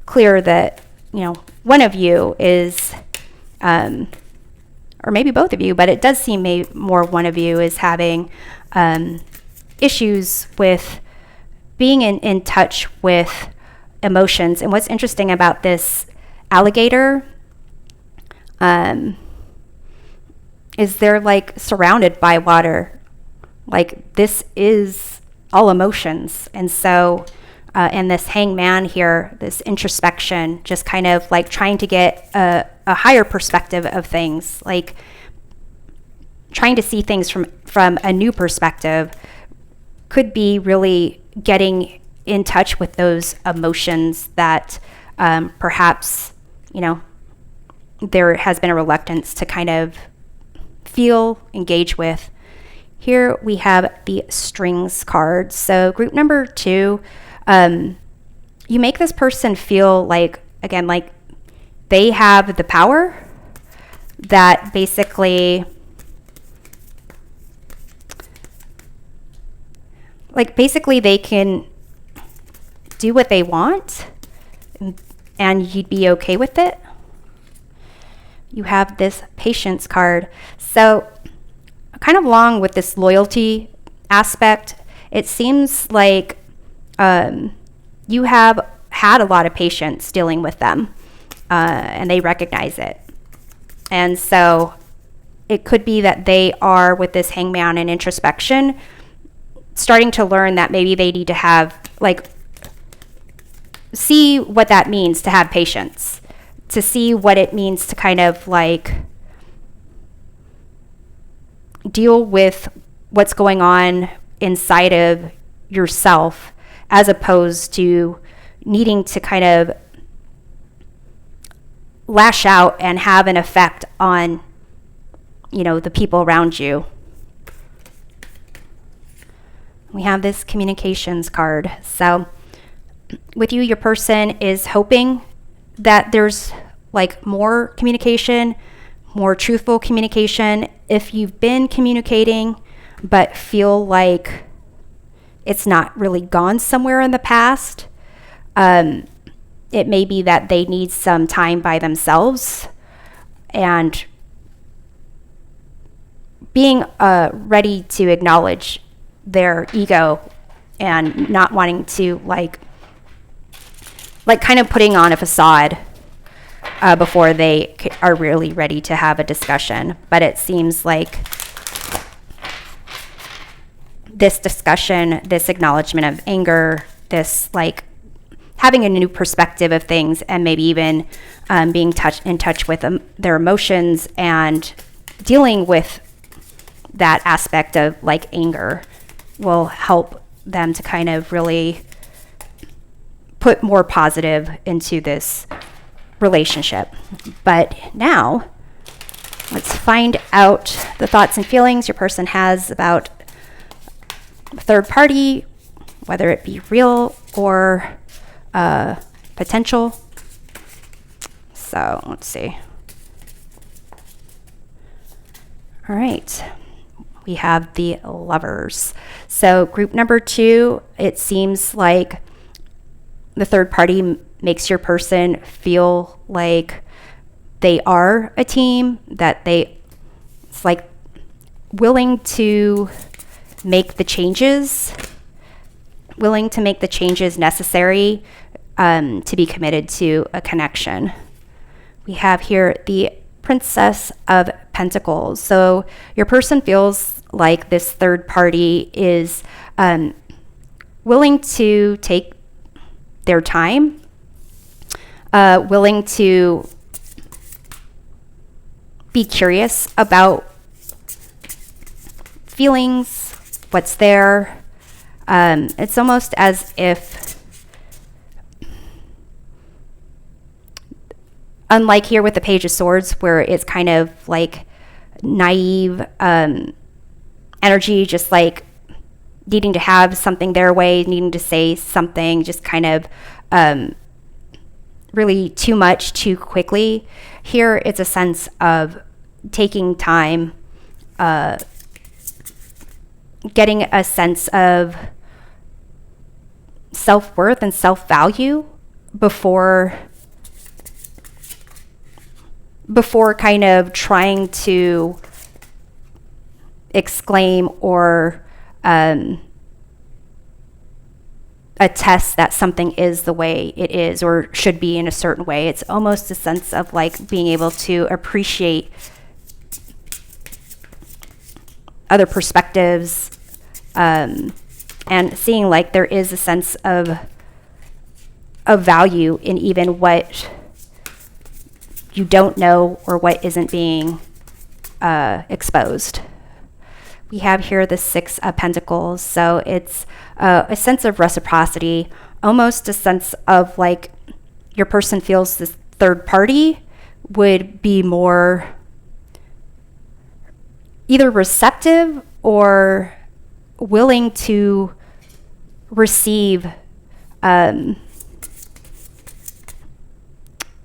clear that, one of you is, or maybe both of you, but it does seem more one of you is having issues with being in touch with emotions. And what's interesting about this alligator is they're like surrounded by water. Like this is all emotions. And so and this hangman here, this introspection, just kind of like trying to get a higher perspective of things, like trying to see things from a new perspective, could be really getting in touch with those emotions that perhaps, there has been a reluctance to kind of feel, engage with. Here we have the strings card. So group number 2, you make this person feel like, again, like they have the power, that basically, they can do what they want and you'd be okay with it. You have this patience card. So kind of along with this loyalty aspect, it seems like you have had a lot of patience dealing with them, and they recognize it. And so it could be that they are, with this hangman and introspection, starting to learn that maybe they need to have, like, see what that means to have patience, to see what it means to kind of like deal with what's going on inside of yourself, as opposed to needing to kind of lash out and have an effect on, you know, the people around you. We have this communications card. So with you, your person is hoping that there's like more communication, more truthful communication. If you've been communicating but feel like it's not really gone somewhere in the past, it may be that they need some time by themselves, and being ready to acknowledge their ego and not wanting to like kind of putting on a facade before they are really ready to have a discussion. But it seems like this discussion, this acknowledgement of anger, this like having a new perspective of things, and maybe even being in touch with their emotions and dealing with that aspect of like anger, will help them to kind of really put more positive into this relationship. But now let's find out the thoughts and feelings your person has about a third party, whether it be real or potential. So let's see. All right. We have the Lovers. So group number 2, it seems like the third party makes your person feel like they are a team, that it's like willing to make the changes necessary to be committed to a connection. We have here the Princess of Pentacles. So your person feels like this third party is willing to take their time, willing to be curious about feelings, what's there. It's almost as if, unlike here with the Page of Swords, where it's kind of like naive energy, just like needing to have something their way, needing to say something, just kind of really too much too quickly. Here it's a sense of taking time, getting a sense of self-worth and self-value before kind of trying to exclaim or attest that something is the way it is or should be in a certain way. It's almost a sense of like being able to appreciate other perspectives, and seeing like there is a sense of value in even what you don't know or what isn't being exposed. We have here the Six of Pentacles. So it's a sense of reciprocity, almost a sense of like your person feels this third party would be more either receptive or willing to receive,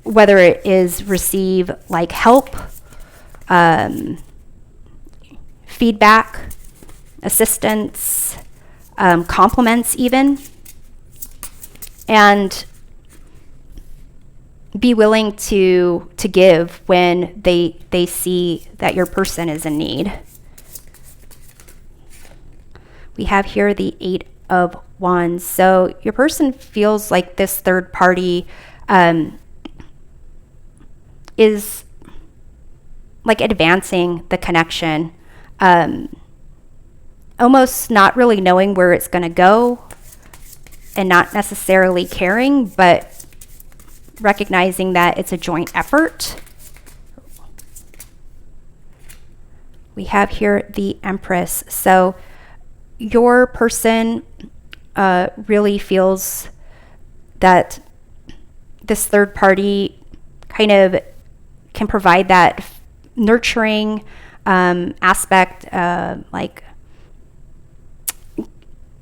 whether it is receive like help, feedback, assistance, compliments even, and be willing to give when they see that your person is in need. We have here the Eight of Wands. So your person feels like this third party is like advancing the connection, almost not really knowing where it's going to go and not necessarily caring, but recognizing that it's a joint effort. We have here the Empress. So your person really feels that this third party kind of can provide that nurturing aspect, like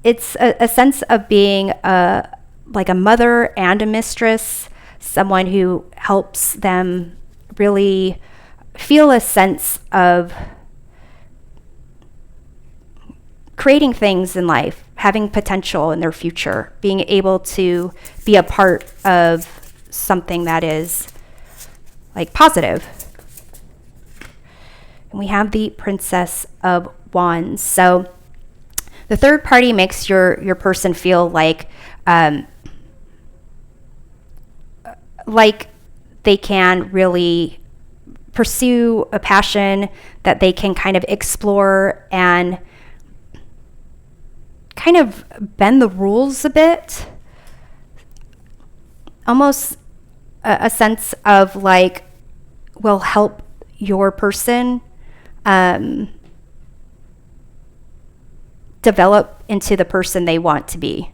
it's a sense of being like a mother and a mistress, someone who helps them really feel a sense of creating things in life, having potential in their future, being able to be a part of something that is like positive. And we have the Princess of Wands. So the third party makes your person feel like they can really pursue a passion, that they can kind of explore and kind of bend the rules a bit. Almost a sense of like, will help your person develop into the person they want to be,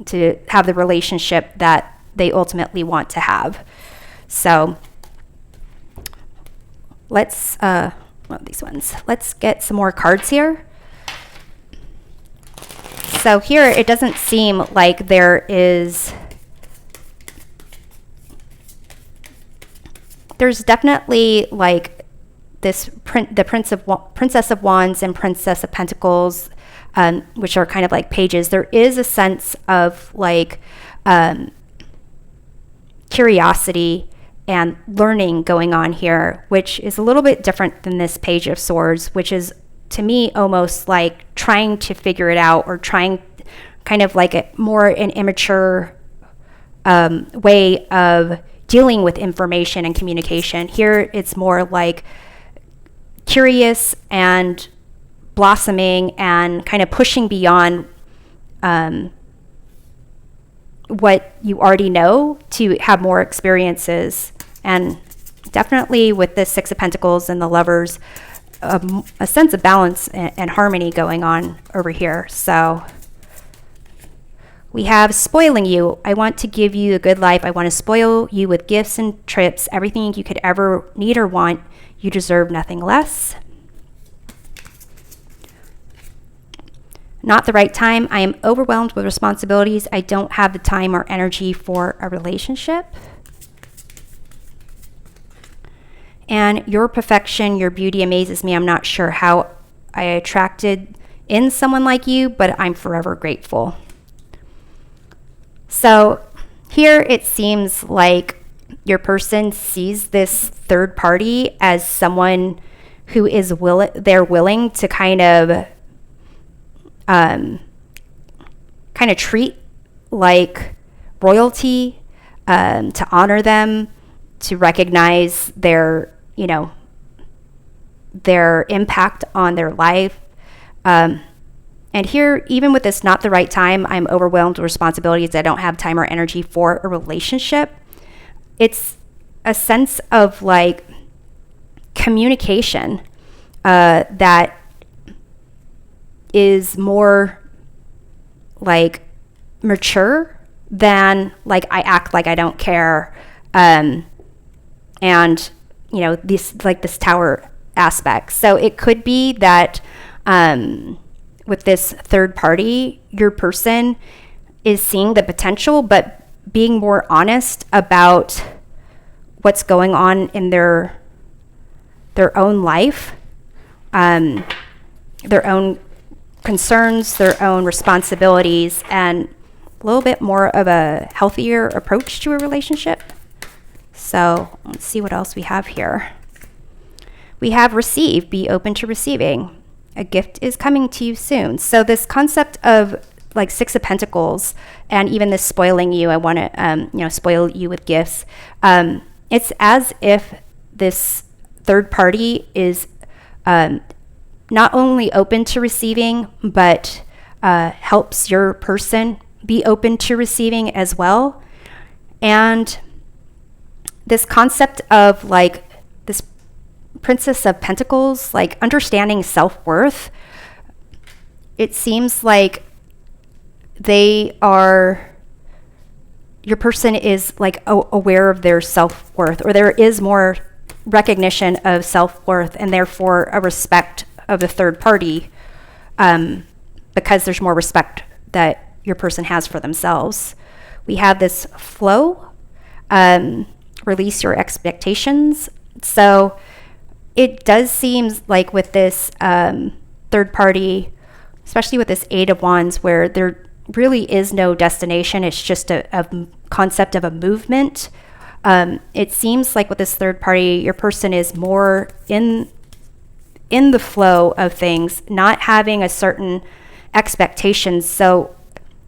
to have the relationship that they ultimately want to have. So let's these ones. Let's get some more cards here. So here it doesn't seem like there's definitely like this the Princess of Wands and Princess of Pentacles, which are kind of like pages. There is a sense of like curiosity and learning going on here, which is a little bit different than this Page of Swords, which is to me almost like trying to figure it out, or trying kind of like an immature way of dealing with information and communication. Here it's more like curious and blossoming and kind of pushing beyond what you already know to have more experiences. And definitely with the Six of Pentacles and the Lovers, a sense of balance and harmony going on over here. So we have spoiling you. I want to give you a good life. I want to spoil you with gifts and trips, everything you could ever need or want. You deserve nothing less. Not the right time. I am overwhelmed with responsibilities. I don't have the time or energy for a relationship. And your perfection, your beauty amazes me. I'm not sure how I attracted in someone like you, but I'm forever grateful. So here it seems like your person sees this third party as someone who is willing to kind of treat like royalty, to honor them, to recognize their impact on their life. And here, even with this not the right time, I'm overwhelmed with responsibilities. I don't have time or energy for a relationship. It's a sense of like communication that is more like mature than like I act like I don't care. And this tower aspect. So it could be that with this third party, your person is seeing the potential, but being more honest about what's going on in their own life, their own concerns, their own responsibilities, and a little bit more of a healthier approach to a relationship. So let's see what else we have here. We have receive, be open to receiving. A gift is coming to you soon. So this concept of like Six of Pentacles and even this spoiling you, I want to, spoil you with gifts. It's as if this third party is not only open to receiving, but helps your person be open to receiving as well. And this concept of like this Princess of Pentacles, like understanding self-worth, it seems like your person is like aware of their self-worth, or there is more recognition of self-worth and therefore a respect of the third party, because there's more respect that your person has for themselves. We have this flow, release your expectations. So it does seem like with this third party, especially with this Eight of Wands, where there really is no destination, it's just a concept of a movement. It seems like with this third party, your person is more in the flow of things, not having a certain expectation. So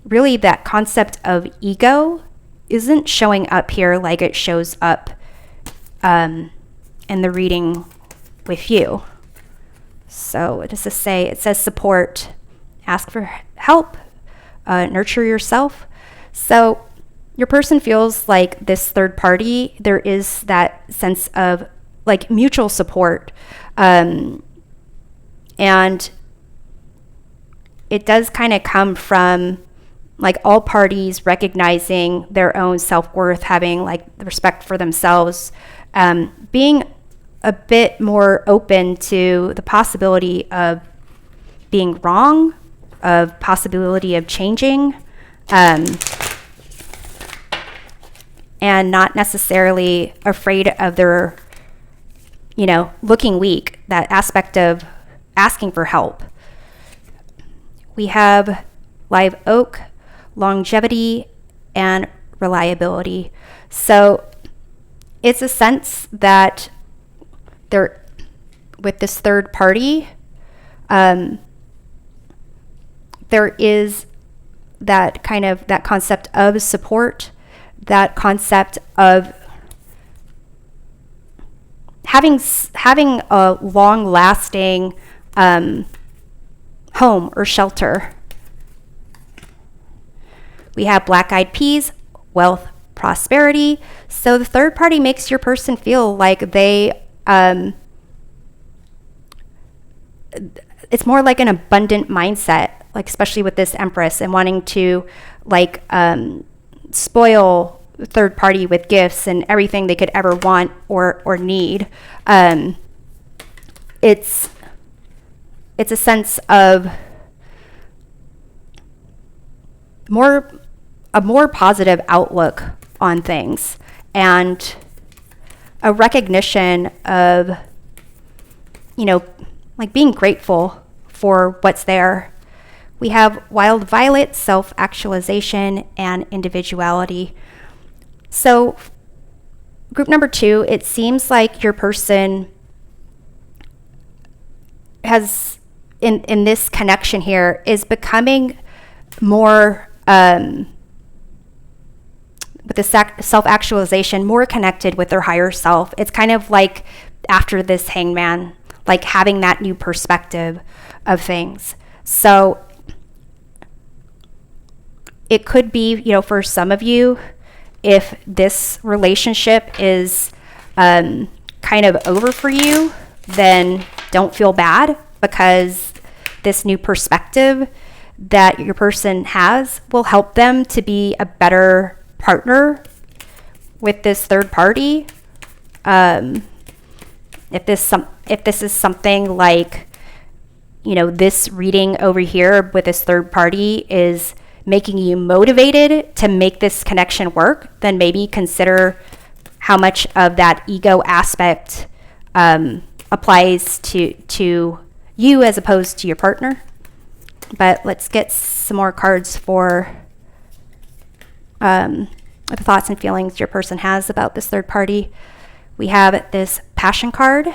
really that concept of ego isn't showing up here like it shows up in the reading with you. So what does this say? It says support, ask for help, nurture yourself. So your person feels like this third party, there is that sense of like mutual support. And it does kind of come from like all parties recognizing their own self-worth, having like respect for themselves, being a bit more open to the possibility of being wrong, of possibility of changing, and not necessarily afraid of their, looking weak, that aspect of asking for help. We have live oak, longevity, and reliability. So it's a sense that there, with this third party, there is that kind of that concept of support, that concept of having a long-lasting home or shelter. We have black-eyed peas, wealth, prosperity. So the third party makes your person feel like they, it's more like an abundant mindset, like especially with this Empress, and wanting to like spoil the third party with gifts and everything they could ever want or need. It's a sense of a more positive outlook on things, and a recognition of, like being grateful for what's there. We have wild violet, self-actualization, and individuality. So group number 2, it seems like your person has, in this connection here, is becoming more, with the self-actualization, more connected with their higher self. It's kind of like after this hangman, like having that new perspective of things. So it could be, for some of you, if this relationship is kind of over for you, then don't feel bad, because this new perspective that your person has will help them to be a better partner with this third party. If this is something like, this reading over here with this third party is making you motivated to make this connection work, then maybe consider how much of that ego aspect applies to you as opposed to your partner. But let's get some more cards for the thoughts and feelings your person has about this third party. We have this passion card.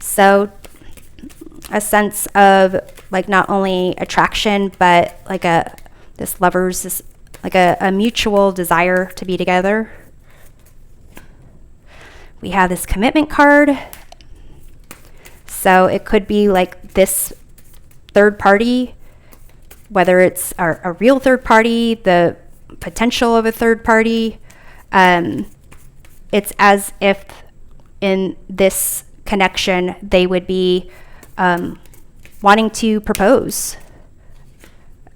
So a sense of like not only attraction, but like this mutual desire to be together. We have this commitment card. So it could be like this third party, whether it's a real third party, the potential of a third party. It's as if in this connection, they would be wanting to propose.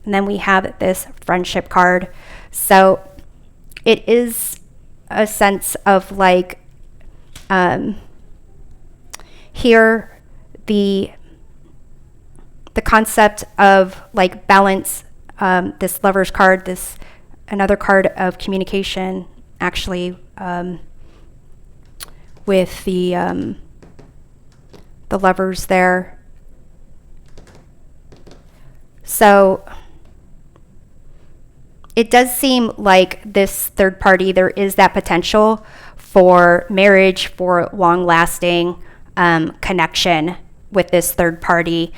And then we have this friendship card. So it is a sense of like, here, the concept of like balance, this Lover's card, this another card of communication, actually, with the Lovers there. So it does seem like this third party, there is that potential for marriage, for long-lasting connection with this third party.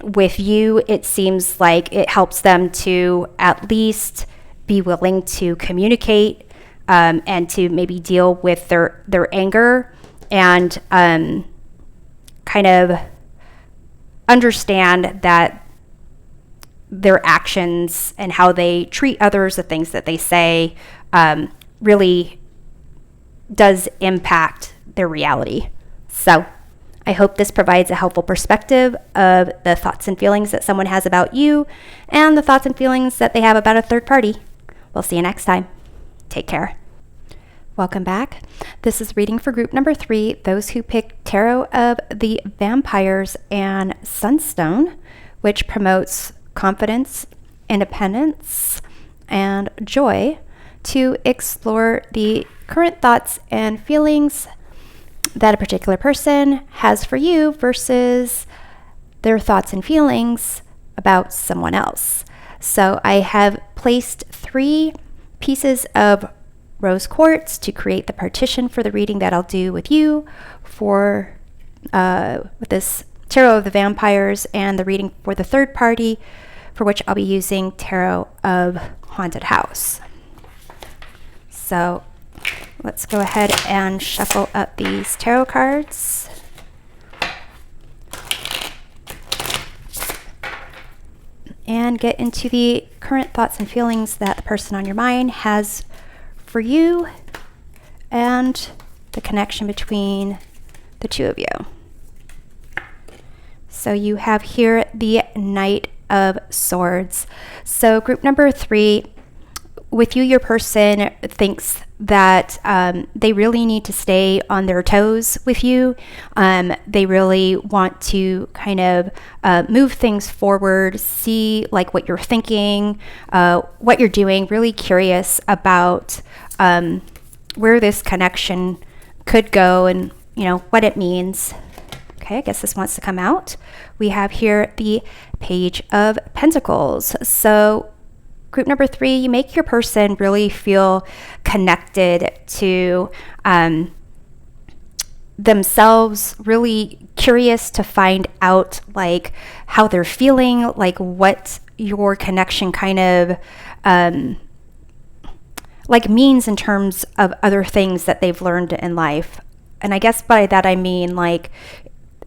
With you, it seems like it helps them to at least be willing to communicate and to maybe deal with their anger and kind of understand that their actions and how they treat others, the things that they say, really does impact their reality. So I hope this provides a helpful perspective of the thoughts and feelings that someone has about you and the thoughts and feelings that they have about a third party. We'll see you next time. Take care. Welcome back. This is reading for group number 3, those who pick Tarot of the Vampires and Sunstone, which promotes confidence, independence, and joy to explore the current thoughts and feelings that a particular person has for you versus their thoughts and feelings about someone else. So I have placed 3 pieces of rose quartz to create the partition for the reading that I'll do with you for with this Tarot of the Vampires and the reading for the third party, for which I'll be using Tarot of Haunted House. So let's go ahead and shuffle up these tarot cards. And get into the current thoughts and feelings that the person on your mind has for you and the connection between the two of you. So you have here the Knight of Swords. So group number 3, with you, your person thinks that they really need to stay on their toes with you. They really want to kind of move things forward, see like what you're thinking, what you're doing, really curious about where this connection could go and, you know, what it means. Okay, I guess this wants to come out. We have here the Page of Pentacles. So group number 3, you make your person really feel connected to themselves, really curious to find out like how they're feeling, like what your connection kind of like means in terms of other things that they've learned in life. And I guess by that I mean like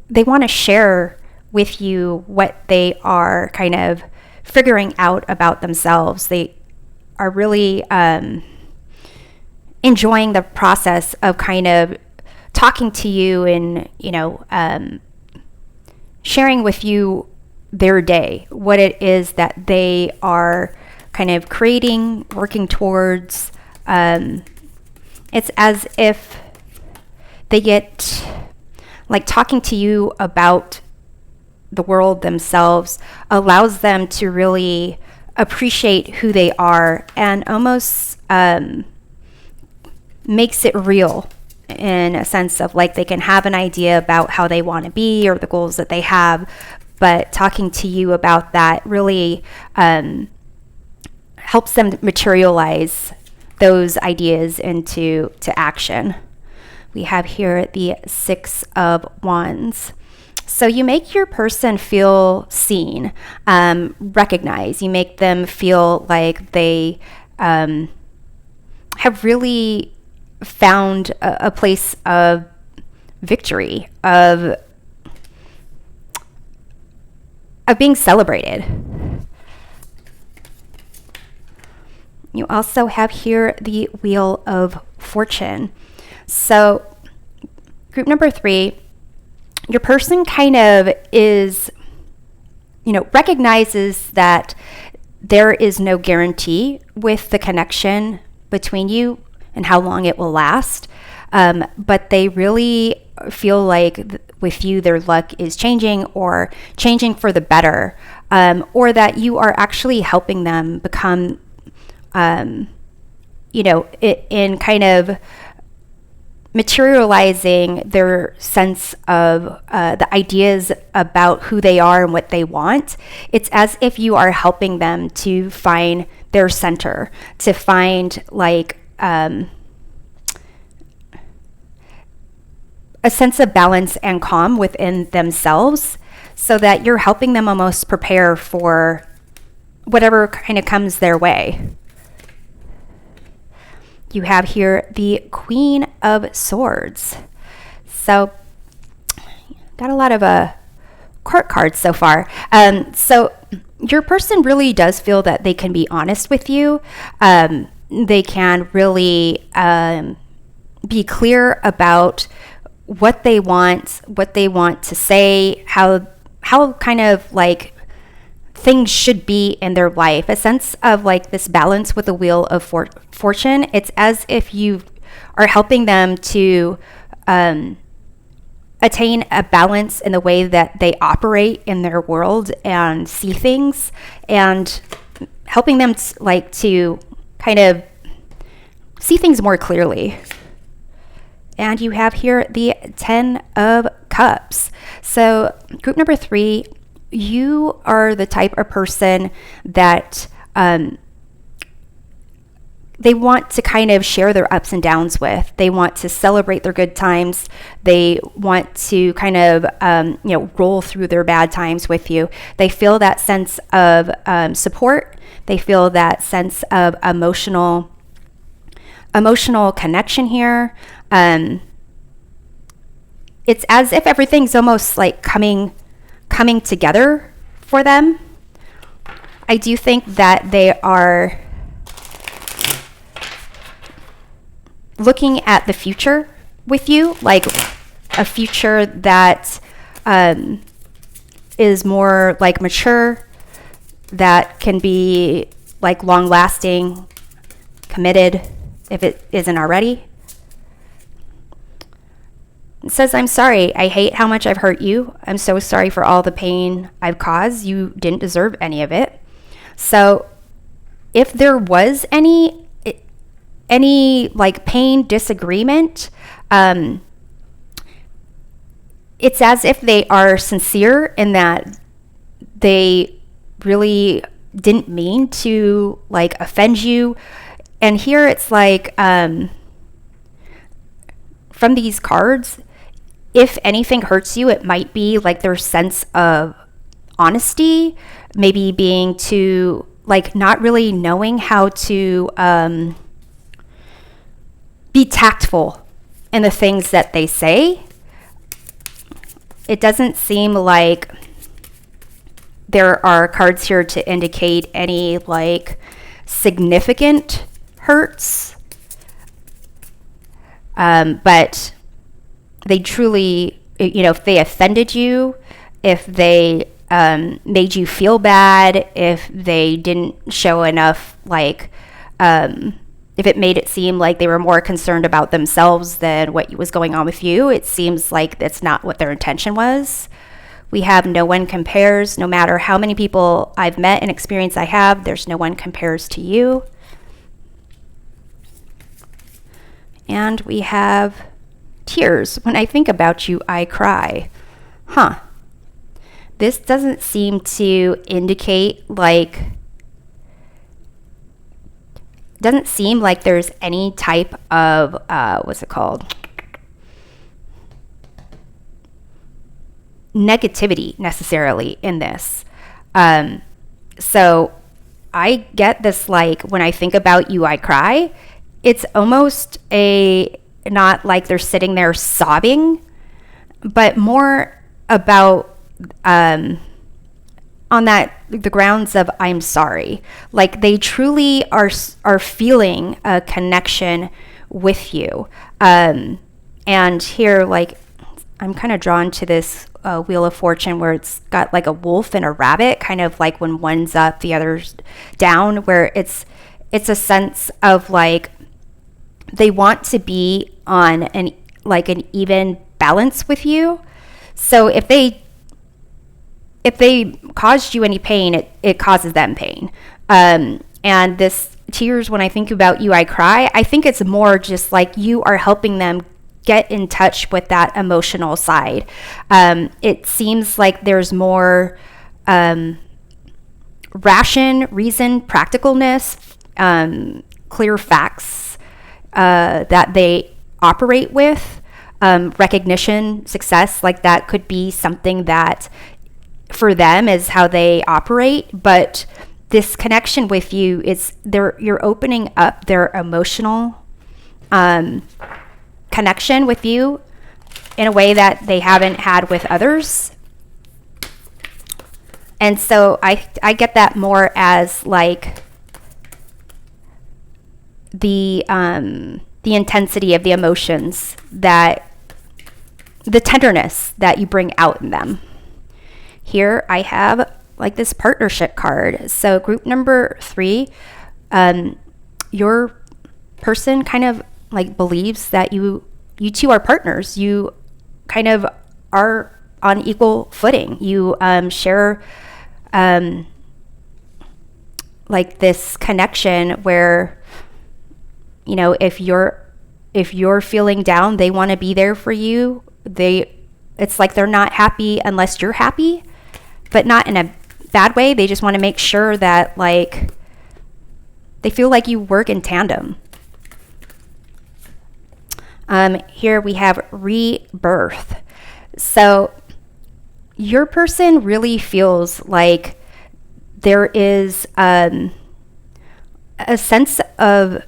they want to share with you what they are kind of figuring out about themselves. They are really enjoying the process of kind of talking to you and, you know, sharing with you their day, what it is that they are kind of creating, working towards. It's as if they get like talking to you about the world themselves allows them to really appreciate who they are and almost makes it real in a sense of like they can have an idea about how they want to be or the goals that they have, but talking to you about that really helps them materialize those ideas into action. We have here the 6 of Wands. So you make your person feel seen, recognized. You make them feel like they have really found a place of victory, of being celebrated. You also have here the Wheel of Fortune. So group number 3, your person kind of is, recognizes that there is no guarantee with the connection between you and how long it will last. But they really feel like with you, their luck is changing or changing for the better, or that you are actually helping them become, in kind of materializing their sense of the ideas about who they are and what they want. It's as if you are helping them to find their center, to find a sense of balance and calm within themselves, so that you're helping them almost prepare for whatever kind of comes their way. You have here the Queen of Swords. So, got a lot of court cards so far. So, your person really does feel that they can be honest with you. They can really be clear about what they want to say, how kind of like things should be in their life, a sense of like this balance with the Wheel of Fortune. It's as if you are helping them to attain a balance in the way that they operate in their world and see things, and helping them to kind of see things more clearly. And you have here the 10 of Cups. So group number 3, you are the type of person that they want to kind of share their ups and downs with. They want to celebrate their good times. They want to kind of, roll through their bad times with you. They feel that sense of support. They feel that sense of emotional connection here. It's as if everything's almost like coming together for them. I do think that they are looking at the future with you, like a future that is more like mature, that can be like long lasting, committed, if it isn't already. It says, I'm sorry. I hate how much I've hurt you. I'm so sorry for all the pain I've caused. You didn't deserve any of it. So if there was any like pain, disagreement, it's as if they are sincere in that they really didn't mean to like offend you. And here it's like, from these cards, if anything hurts you, it might be like their sense of honesty, maybe being too, like not really knowing how to be tactful in the things that they say. It doesn't seem like there are cards here to indicate any like significant hurts. But they truly, if they offended you, if they made you feel bad, if they didn't show enough, like, if it made it seem like they were more concerned about themselves than what was going on with you, it seems like that's not what their intention was. We have no one compares. No matter how many people I've met and experience I have, there's no one compares to you. And we have tears. When I think about you, I cry. This doesn't seem to indicate doesn't seem like there's any type of, negativity necessarily in this. So I get this, like, when I think about you, I cry. it's almost not like they're sitting there sobbing, but more about on the grounds of I'm sorry. Like they truly are feeling a connection with you. And here, like, I'm kind of drawn to this Wheel of Fortune where it's got like a wolf and a rabbit, kind of like when one's up, the other's down, where it's a sense of like they want to be on an even balance with you. So if they caused you any pain, it causes them pain. And this tears, when I think about you, I cry, I think it's more just like you are helping them get in touch with that emotional side. It seems like there's more reason, practicalness, clear facts that they operate with, recognition, success, like that could be something that for them is how they operate. But this connection with you is you're opening up their emotional connection with you in a way that they haven't had with others. And so I get that more as like the intensity of the emotions, that the tenderness that you bring out in them. Here I have like this partnership card. So group number 3, your person kind of like believes that you two are partners. You kind of are on equal footing. You share like this connection where, you know, if you're feeling down, they want to be there for you. It's like they're not happy unless you're happy, but not in a bad way. They just want to make sure that like they feel like you work in tandem. Here we have rebirth. So your person really feels like there is a sense of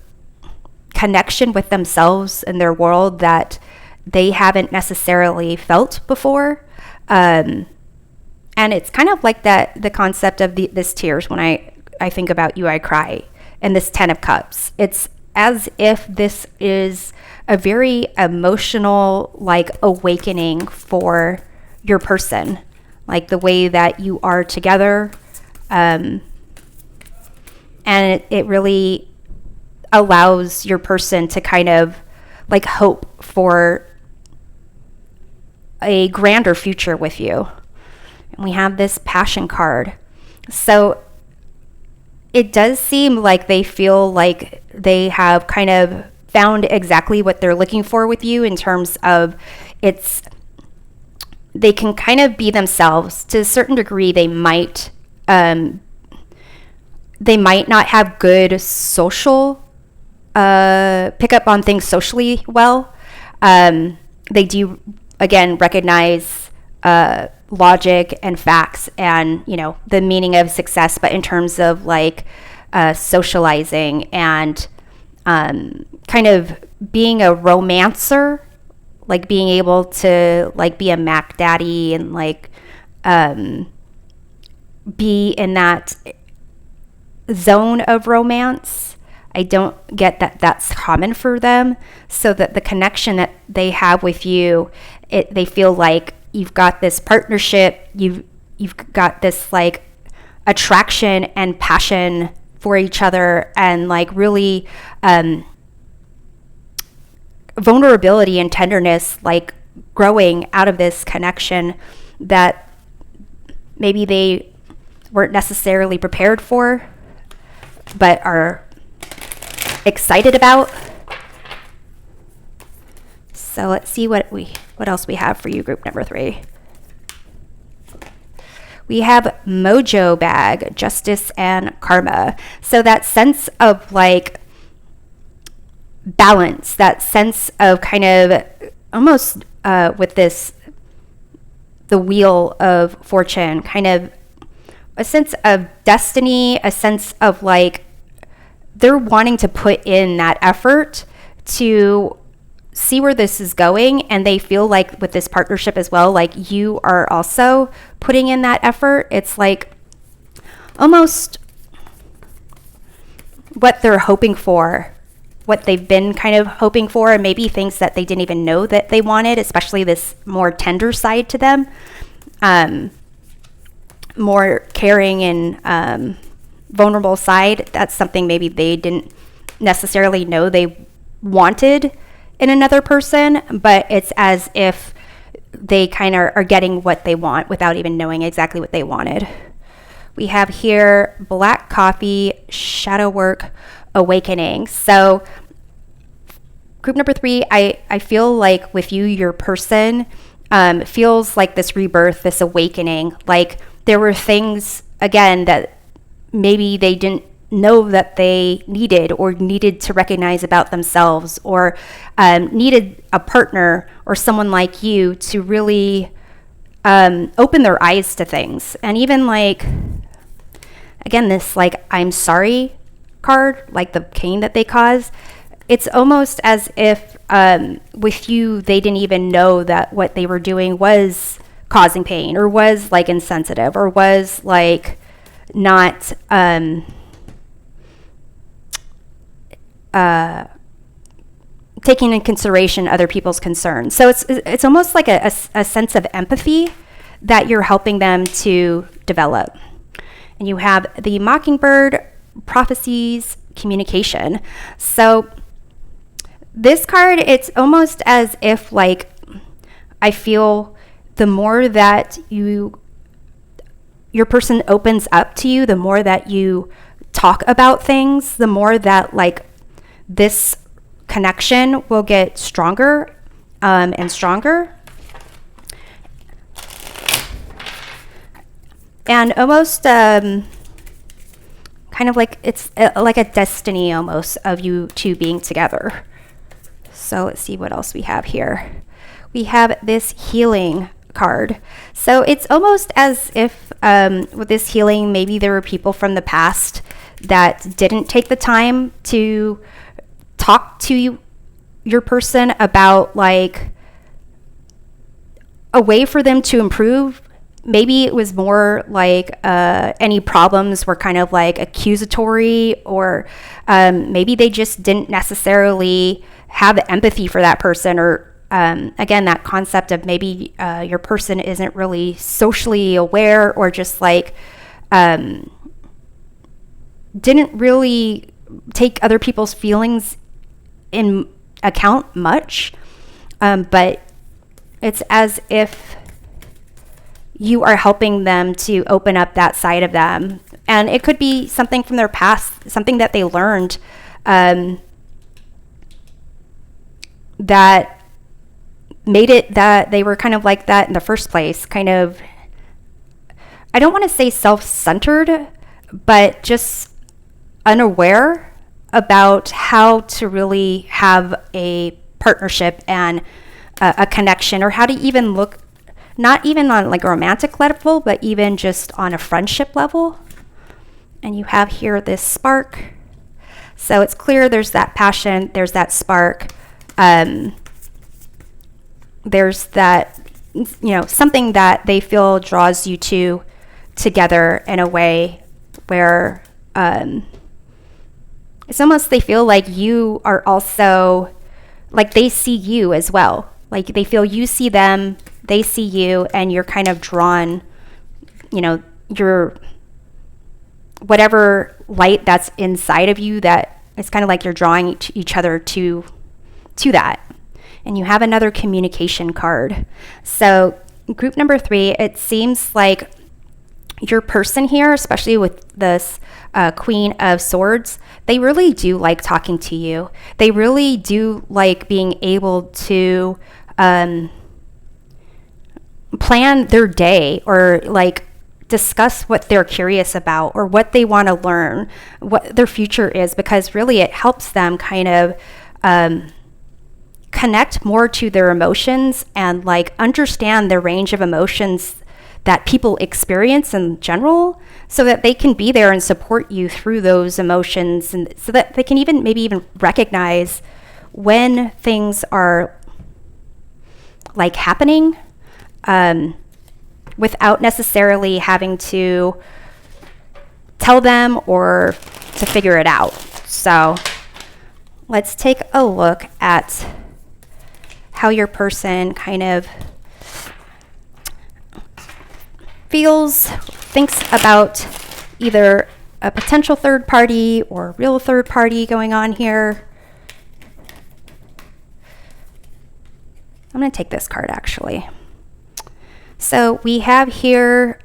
connection with themselves and their world that they haven't necessarily felt before. And it's kind of like the concept of this tears. When I think about you, I cry, and this 10 of Cups. It's as if this is a very emotional, like, awakening for your person, like the way that you are together. And it really allows your person to kind of like hope for a grander future with you. And we have this passion card. So it does seem like they feel like they have kind of found exactly what they're looking for with you, in terms of they can kind of be themselves to a certain degree. They might not have good social pick up on things socially well. They do, again, recognize logic and facts and, you know, the meaning of success, but in terms of like socializing and kind of being a romancer, like being able to like be a Mac daddy and like be in that zone of romance. I don't get that that's common for them. So that the connection that they have with you, they feel like you've got this partnership, you've got this like attraction and passion for each other, and like really vulnerability and tenderness, like growing out of this connection that maybe they weren't necessarily prepared for, but are excited about. So let's see what else we have for you, group number 3. We have Mojo Bag, Justice and Karma. So that sense of like balance, that sense of kind of almost with this, the Wheel of Fortune, kind of a sense of destiny, a sense of like they're wanting to put in that effort to see where this is going, and they feel like with this partnership as well, like you are also putting in that effort. It's like almost what they're hoping for, what they've been kind of hoping for, and maybe things that they didn't even know that they wanted, especially this more tender side to them, more caring and vulnerable side. That's something maybe they didn't necessarily know they wanted in another person, but it's as if they kind of are getting what they want without even knowing exactly what they wanted. We have here Black Coffee, Shadow Work, Awakening. So group number 3, I feel like with you, your person feels like this rebirth, this awakening. Like there were things, again, that maybe they didn't know that they needed or needed to recognize about themselves, or needed a partner or someone like you to really open their eyes to things. And even like, again, this like I'm sorry card, like the pain that they cause, it's almost as if with you, they didn't even know that what they were doing was causing pain, or was like insensitive, or was like not taking in consideration other people's concerns. So it's almost like a sense of empathy that you're helping them to develop. And you have the Mockingbird, Prophecies, Communication. So this card, it's almost as if like I feel the more that your person opens up to you, the more that you talk about things, the more that like this connection will get stronger and stronger. And almost kind of like it's like a destiny almost of you two being together. So let's see what else we have here. We have this healing card. So it's almost as if with this healing, maybe there were people from the past that didn't take the time to talk to your person about like a way for them to improve. Maybe it was more like any problems were kind of like accusatory, or maybe they just didn't necessarily have empathy for that person, or again, that concept of maybe your person isn't really socially aware, or just like didn't really take other people's feelings in account much. But it's as if you are helping them to open up that side of them. And it could be something from their past, something that they learned that made it that they were kind of like that in the first place. Kind of, I don't want to say self-centered, but just unaware about how to really have a partnership and a connection, or how to even look, not even on like a romantic level, but even just on a friendship level. And you have here this spark. So it's clear there's that passion, there's that spark. There's that, something that they feel draws you two together in a way where it's almost they feel like you are also, like they see you as well. Like they feel you see them, they see you, and you're kind of drawn, you're whatever light that's inside of you, that it's kind of like you're drawing each other to that. And you have another communication card. So group number 3, it seems like your person here, especially with this Queen of Swords, they really do like talking to you. They really do like being able to plan their day, or like discuss what they're curious about, or what they want to learn, what their future is, because really it helps them kind of connect more to their emotions and like understand the range of emotions that people experience in general, so that they can be there and support you through those emotions, and so that they can maybe even recognize when things are like happening, without necessarily having to tell them or to figure it out. So let's take a look at how your person kind of thinks about either a potential third party or a real third party going on here. I'm going to take this card actually. So we have here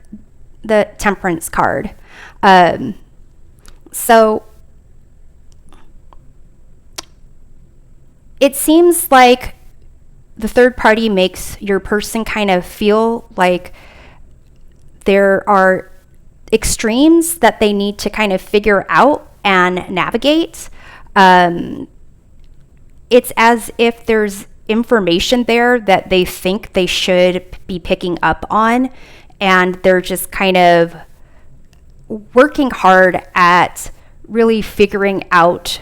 the Temperance card. So it seems like the third party makes your person kind of feel like there are extremes that they need to kind of figure out and navigate. It's as if there's information there that they think they should be picking up on, and they're just kind of working hard at really figuring out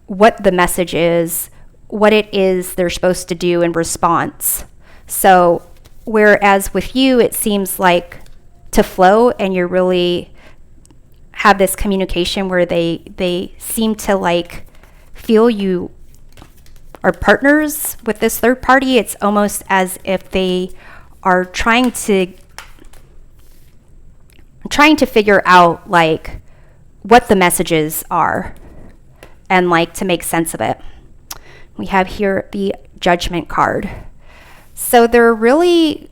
what the message is, what it is they're supposed to do in response. So whereas with you, it seems like to flow, and you really have this communication where they seem to like feel you are partners with this third party. It's almost as if they are trying to figure out like what the messages are and like to make sense of it. We have here the Judgment card. So they're really,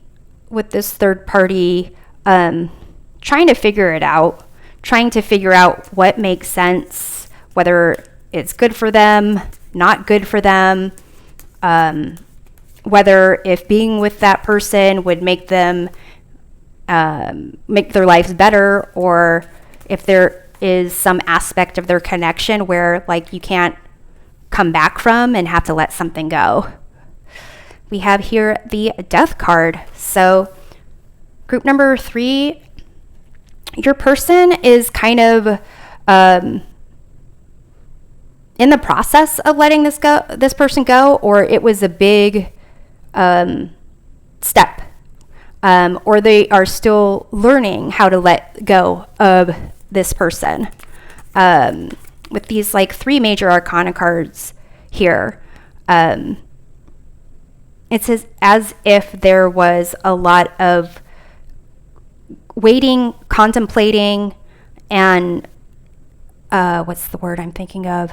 with this third party, trying to figure it out, trying to figure out what makes sense, whether it's good for them, not good for them, whether if being with that person would make them make their lives better, or if there is some aspect of their connection where like you can't come back from and have to let something go. We have here the Death card. So group number 3, your person is kind of in the process of letting this person go, or it was a big step, or they are still learning how to let go of this person. With these like 3 major arcana cards here, it's as if there was a lot of waiting, contemplating, and what's the word I'm thinking of?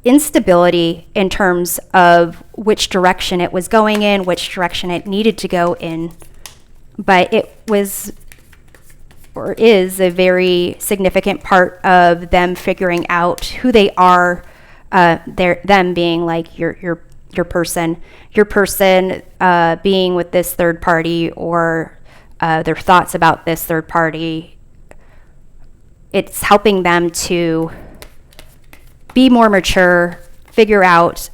Instability in terms of which direction it was going in, which direction it needed to go in. But it was or is a very significant part of them figuring out who they are, them being like your person being with this third party, or their thoughts about this third party. It's helping them to be more mature, figure out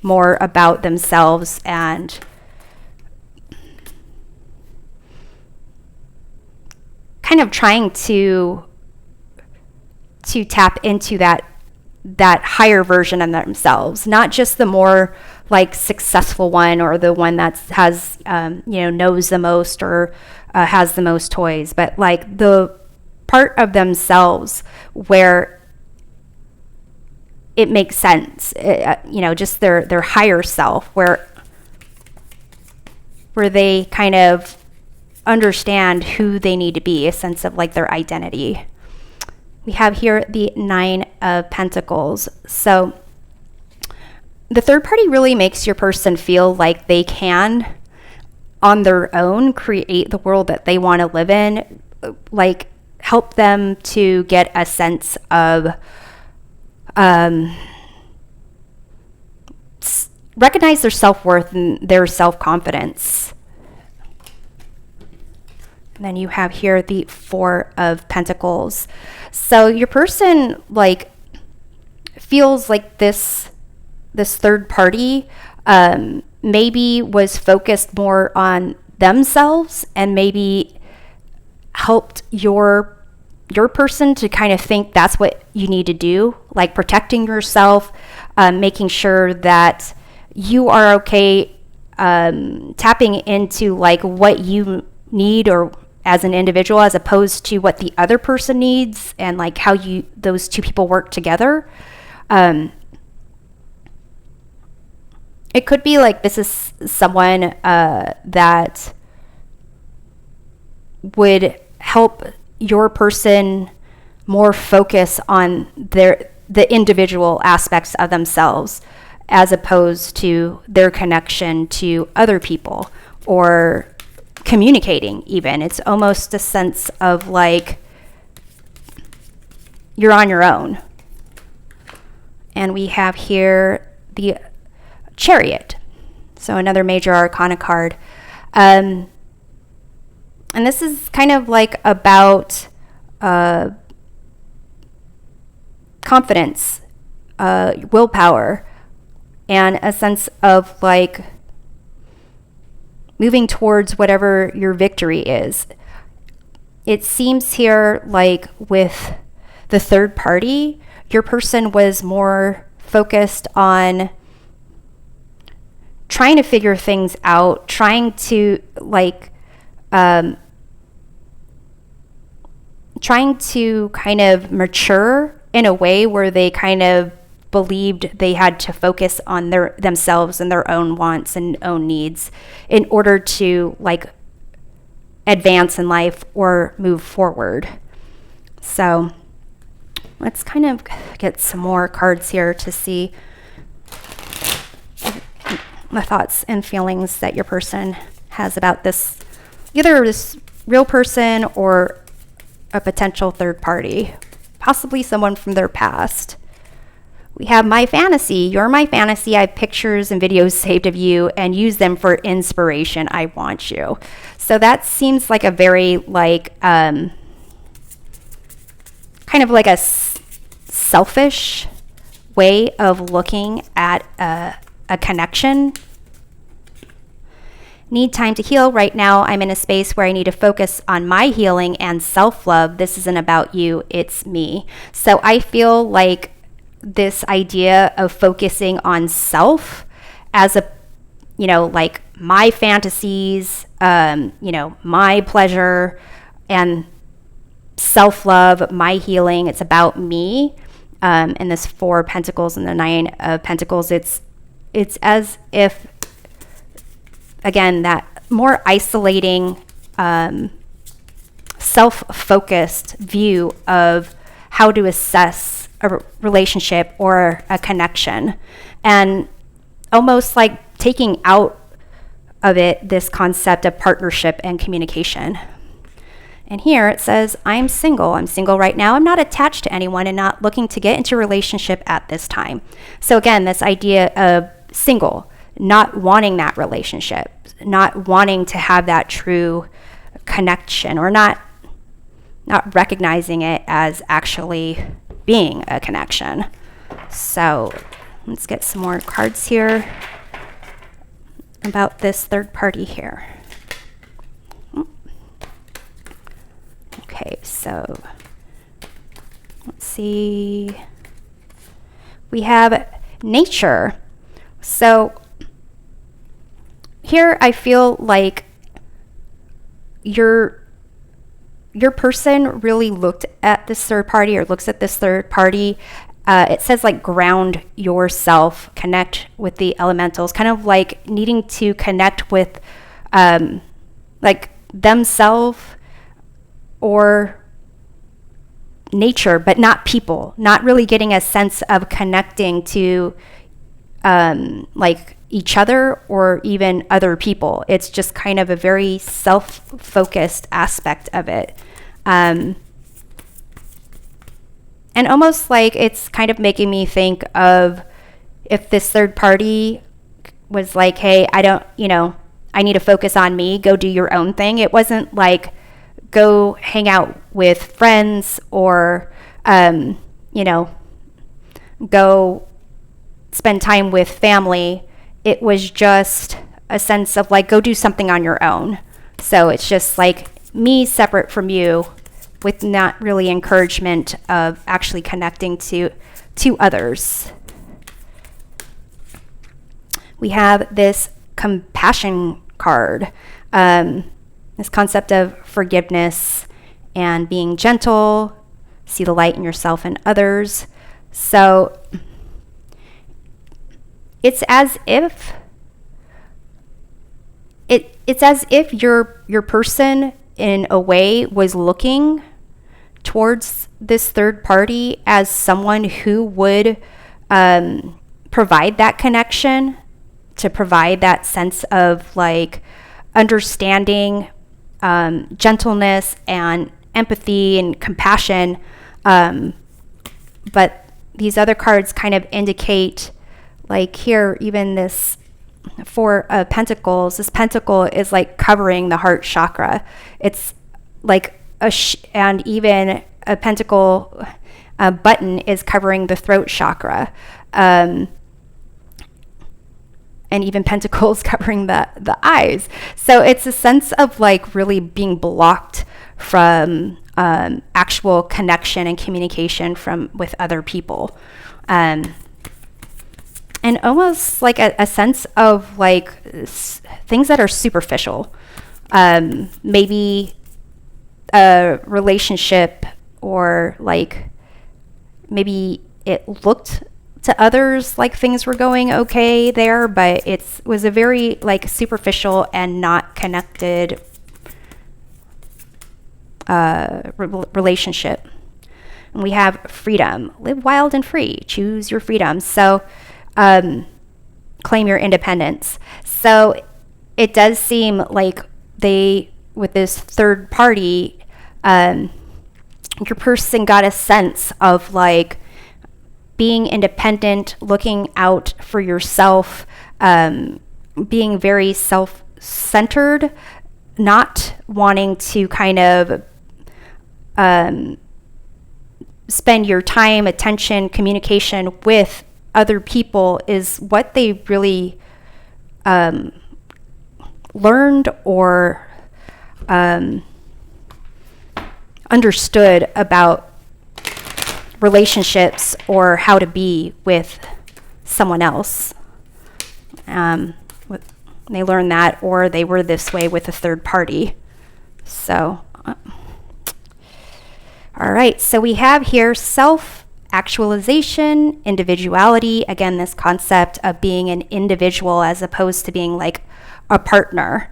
more about themselves, and kind of trying to tap into that higher version of themselves, not just the more like successful one, or the one that has knows the most, or has the most toys, but like the part of themselves where it makes sense, just their higher self, where they kind of understand who they need to be, a sense of like their identity. We have here the 9 of Pentacles. So the third party really makes your person feel like they can, on their own, create the world that they want to live in, like help them to get a sense of recognize their self-worth and their self-confidence. And then you have here the 4 of Pentacles. So your person like feels like this third party maybe was focused more on themselves and maybe helped your person to kind of think that's what you need to do, like protecting yourself, making sure that you are okay, tapping into like what you need or as an individual, as opposed to what the other person needs, and like how those two people work together. It could be like this is someone that would help your person more focus on the individual aspects of themselves, as opposed to their connection to other people or communicating even. It's almost a sense of like you're on your own. And we have here the Chariot, so another major arcana card. And this is kind of like about confidence, willpower, and a sense of like moving towards whatever your victory is. It seems here like with the third party, your person was more focused on trying to figure things out, trying to like trying to kind of mature in a way where they kind of believed they had to focus on themselves and their own wants and own needs in order to like advance in life or move forward. So let's kind of get some more cards here to see the thoughts and feelings that your person has about this, either this real person or a potential third party, possibly someone from their past. We have my fantasy. You're my fantasy. I have pictures and videos saved of you and use them for inspiration. I want you. So that seems like a very like kind of like a selfish way of looking at a connection. Need time to heal. Right now, I'm in a space where I need to focus on my healing and self-love. This isn't about you, it's me. So I feel like this idea of focusing on self as a, like my fantasies, my pleasure and self-love, my healing, it's about me. And this 4 of Pentacles and the 9 of Pentacles, it's as if, again, that more isolating, self-focused view of how to assess a relationship or a connection, and almost like taking out of it this concept of partnership and communication. And here it says, I'm single. I'm single right now. I'm not attached to anyone and not looking to get into a relationship at this time. So again, this idea of single, not wanting that relationship, not wanting to have that true connection, or not recognizing it as actually being a connection. So let's get some more cards here about this third party here. Okay, so let's see. We have nature. So here I feel like your person really looked at this third party, or looks at this third party. It says like ground yourself, connect with the elementals, kind of like needing to connect with like themselves or nature, but not people, not really getting a sense of connecting to like each other or even other people. It's just kind of a very self-focused aspect of it. And almost like it's kind of making me think of if this third party was like, hey, I need to focus on me, go do your own thing. It wasn't like go hang out with friends or, go spend time with family. it was just a sense of like, go do something on your own. So it's just like me separate from you, with not really encouragement of actually connecting to others. We have this compassion card, this concept of forgiveness and being gentle, see the light in yourself and others. So it's as if your person in a way was looking towards this third party as someone who would provide that connection, to provide that sense of like understanding, gentleness and empathy and compassion. But these other cards kind of indicate, like here, even this Four of Pentacles, this pentacle is like covering the heart chakra. It's like and even a pentacle button is covering the throat chakra. And even pentacles covering the eyes. So it's a sense of like really being blocked from actual connection and communication with other people. And almost like a sense of like things that are superficial. Maybe a relationship, or like maybe it looked to others like things were going okay there, but it was a very like superficial and not connected relationship. And we have freedom. Live wild and free. Choose your freedom. So claim your independence. So it does seem like with this third party, your person got a sense of like being independent, looking out for yourself, being very self-centered, not wanting to kind of spend your time, attention, communication with other people is what they really learned or understood about relationships or how to be with someone else. They learned that, or they were this way with a third party. So, all right. So we have here self-actualization, individuality. Again, this concept of being an individual as opposed to being like a partner,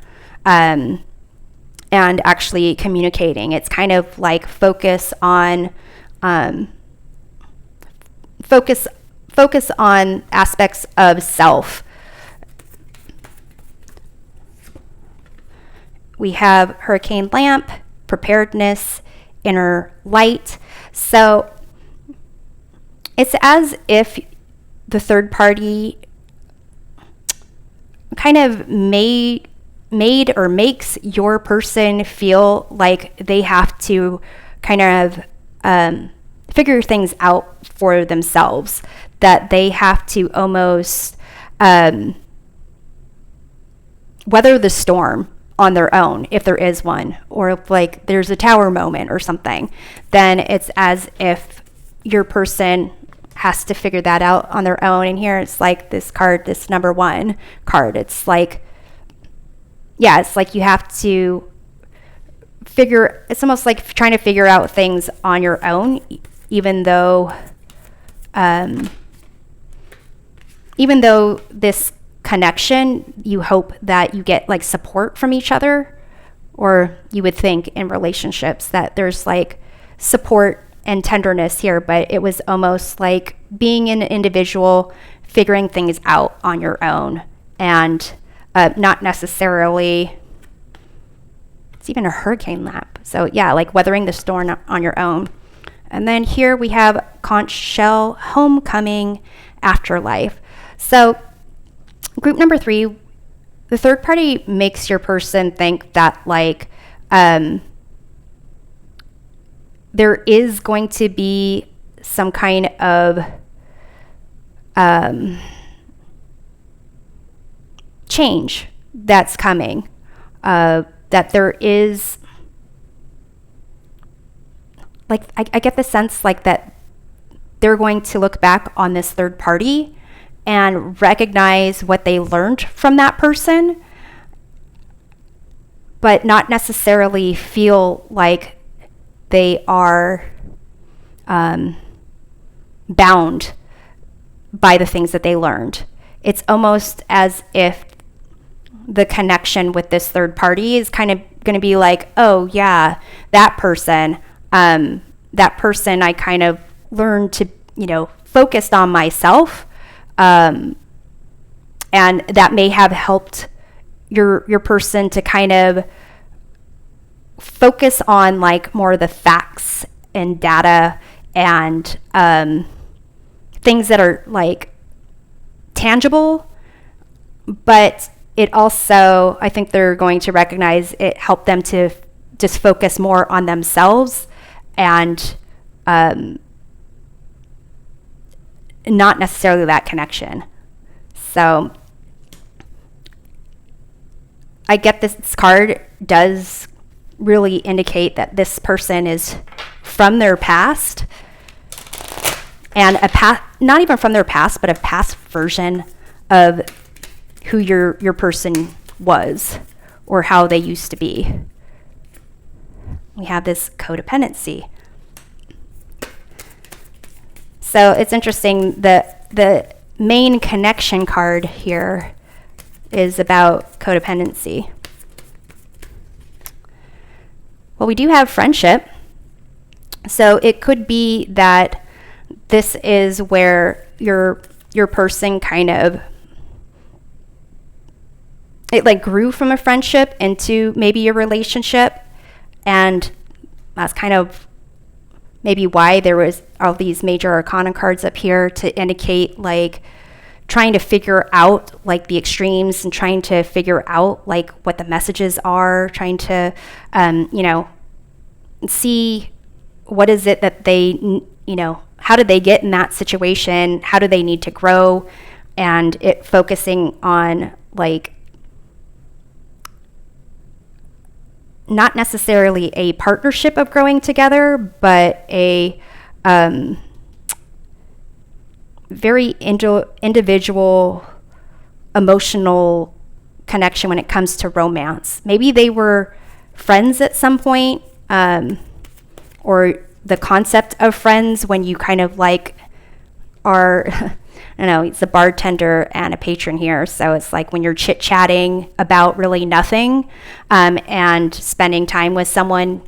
and actually communicating. It's kind of like focus on aspects of self. We have hurricane lamp, preparedness, inner light. So it's as if the third party kind of made or makes your person feel like they have to kind of figure things out for themselves, that they have to almost weather the storm on their own, if there is one, or if like there's a tower moment or something, then it's as if your person has to figure that out on their own. And here it's like this card, this number 1 card, it's like, yeah, it's like you have to it's almost like trying to figure out things on your own, even though this connection, you hope that you get like support from each other, or you would think in relationships that there's like support and tenderness here, but it was almost like being an individual, figuring things out on your own, and not necessarily, it's even a hurricane lap. So yeah, like weathering the storm on your own. And then here we have conch shell, homecoming, afterlife. So group number 3, the third party makes your person think that like there is going to be some kind of change that's coming, that there is, like, I get the sense like that they're going to look back on this third party and recognize what they learned from that person, but not necessarily feel like they are bound by the things that they learned. It's almost as if the connection with this third party is kind of going to be like, oh yeah, that person I kind of learned to, focused on myself. And that may have helped your person to kind of focus on like more of the facts and data and things that are like tangible, but it also, I think they're going to recognize it helped them to just focus more on themselves and not necessarily that connection. So I get this card does really indicate that this person is from their past, and not even from their past, but a past version of who your person was or how they used to be. We have this codependency. So it's interesting that the main connection card here is about codependency. Well, we do have friendship. So it could be that this is where your person kind of, it like grew from a friendship into maybe a relationship, and that's kind of maybe why there was all these major arcana cards up here to indicate like trying to figure out like the extremes and trying to figure out like what the messages are, trying to see what is it that they, how did they get in that situation? How do they need to grow? And it focusing on like not necessarily a partnership of growing together, but a very individual emotional connection when it comes to romance. Maybe they were friends at some point, or the concept of friends when you kind of like are, I don't know, it's a bartender and a patron here. So it's like when you're chit-chatting about really nothing, and spending time with someone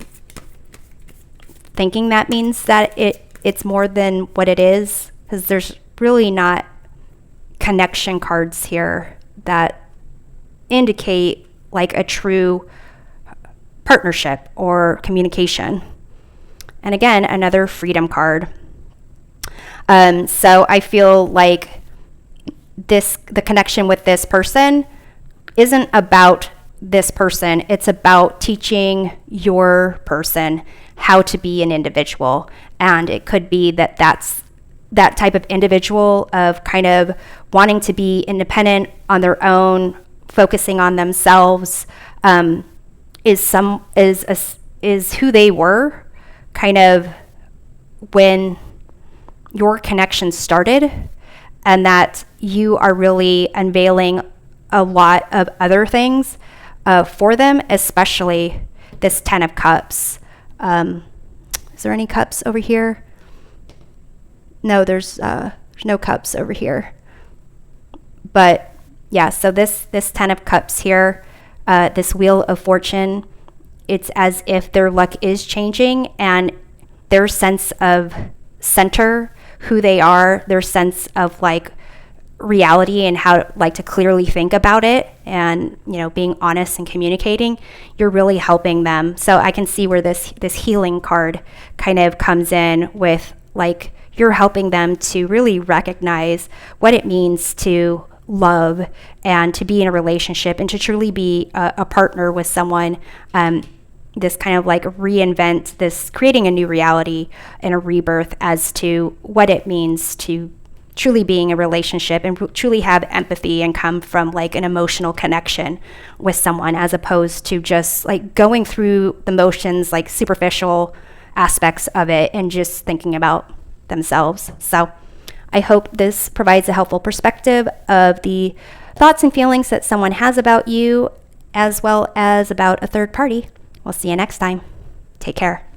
thinking that means that it's more than what it is, because there's really not connection cards here that indicate like a true partnership or communication. And again, another freedom card. So I feel like the connection with this person isn't about this person. It's about teaching your person how to be an individual. And it could be that that's that type of individual of kind of wanting to be independent on their own, focusing on themselves, is who they were kind of when your connection started, and that you are really unveiling a lot of other things for them, especially this 10 of Cups. Is there any cups over here? No, there's no cups over here. But yeah, so this 10 of Cups here, this Wheel of Fortune, it's as if their luck is changing, and their sense of center, who they are, their sense of like reality and how like to clearly think about it, and being honest and communicating, you're really helping them. So I can see where this healing card kind of comes in with like you're helping them to really recognize what it means to love and to be in a relationship and to truly be a partner with someone. This kind of like reinvent this, creating a new reality and a rebirth as to what it means to truly being a relationship and truly have empathy and come from like an emotional connection with someone, as opposed to just like going through the motions, like superficial aspects of it, and just thinking about themselves. So I hope this provides a helpful perspective of the thoughts and feelings that someone has about you, as well as about a third party. We'll see you next time. Take care.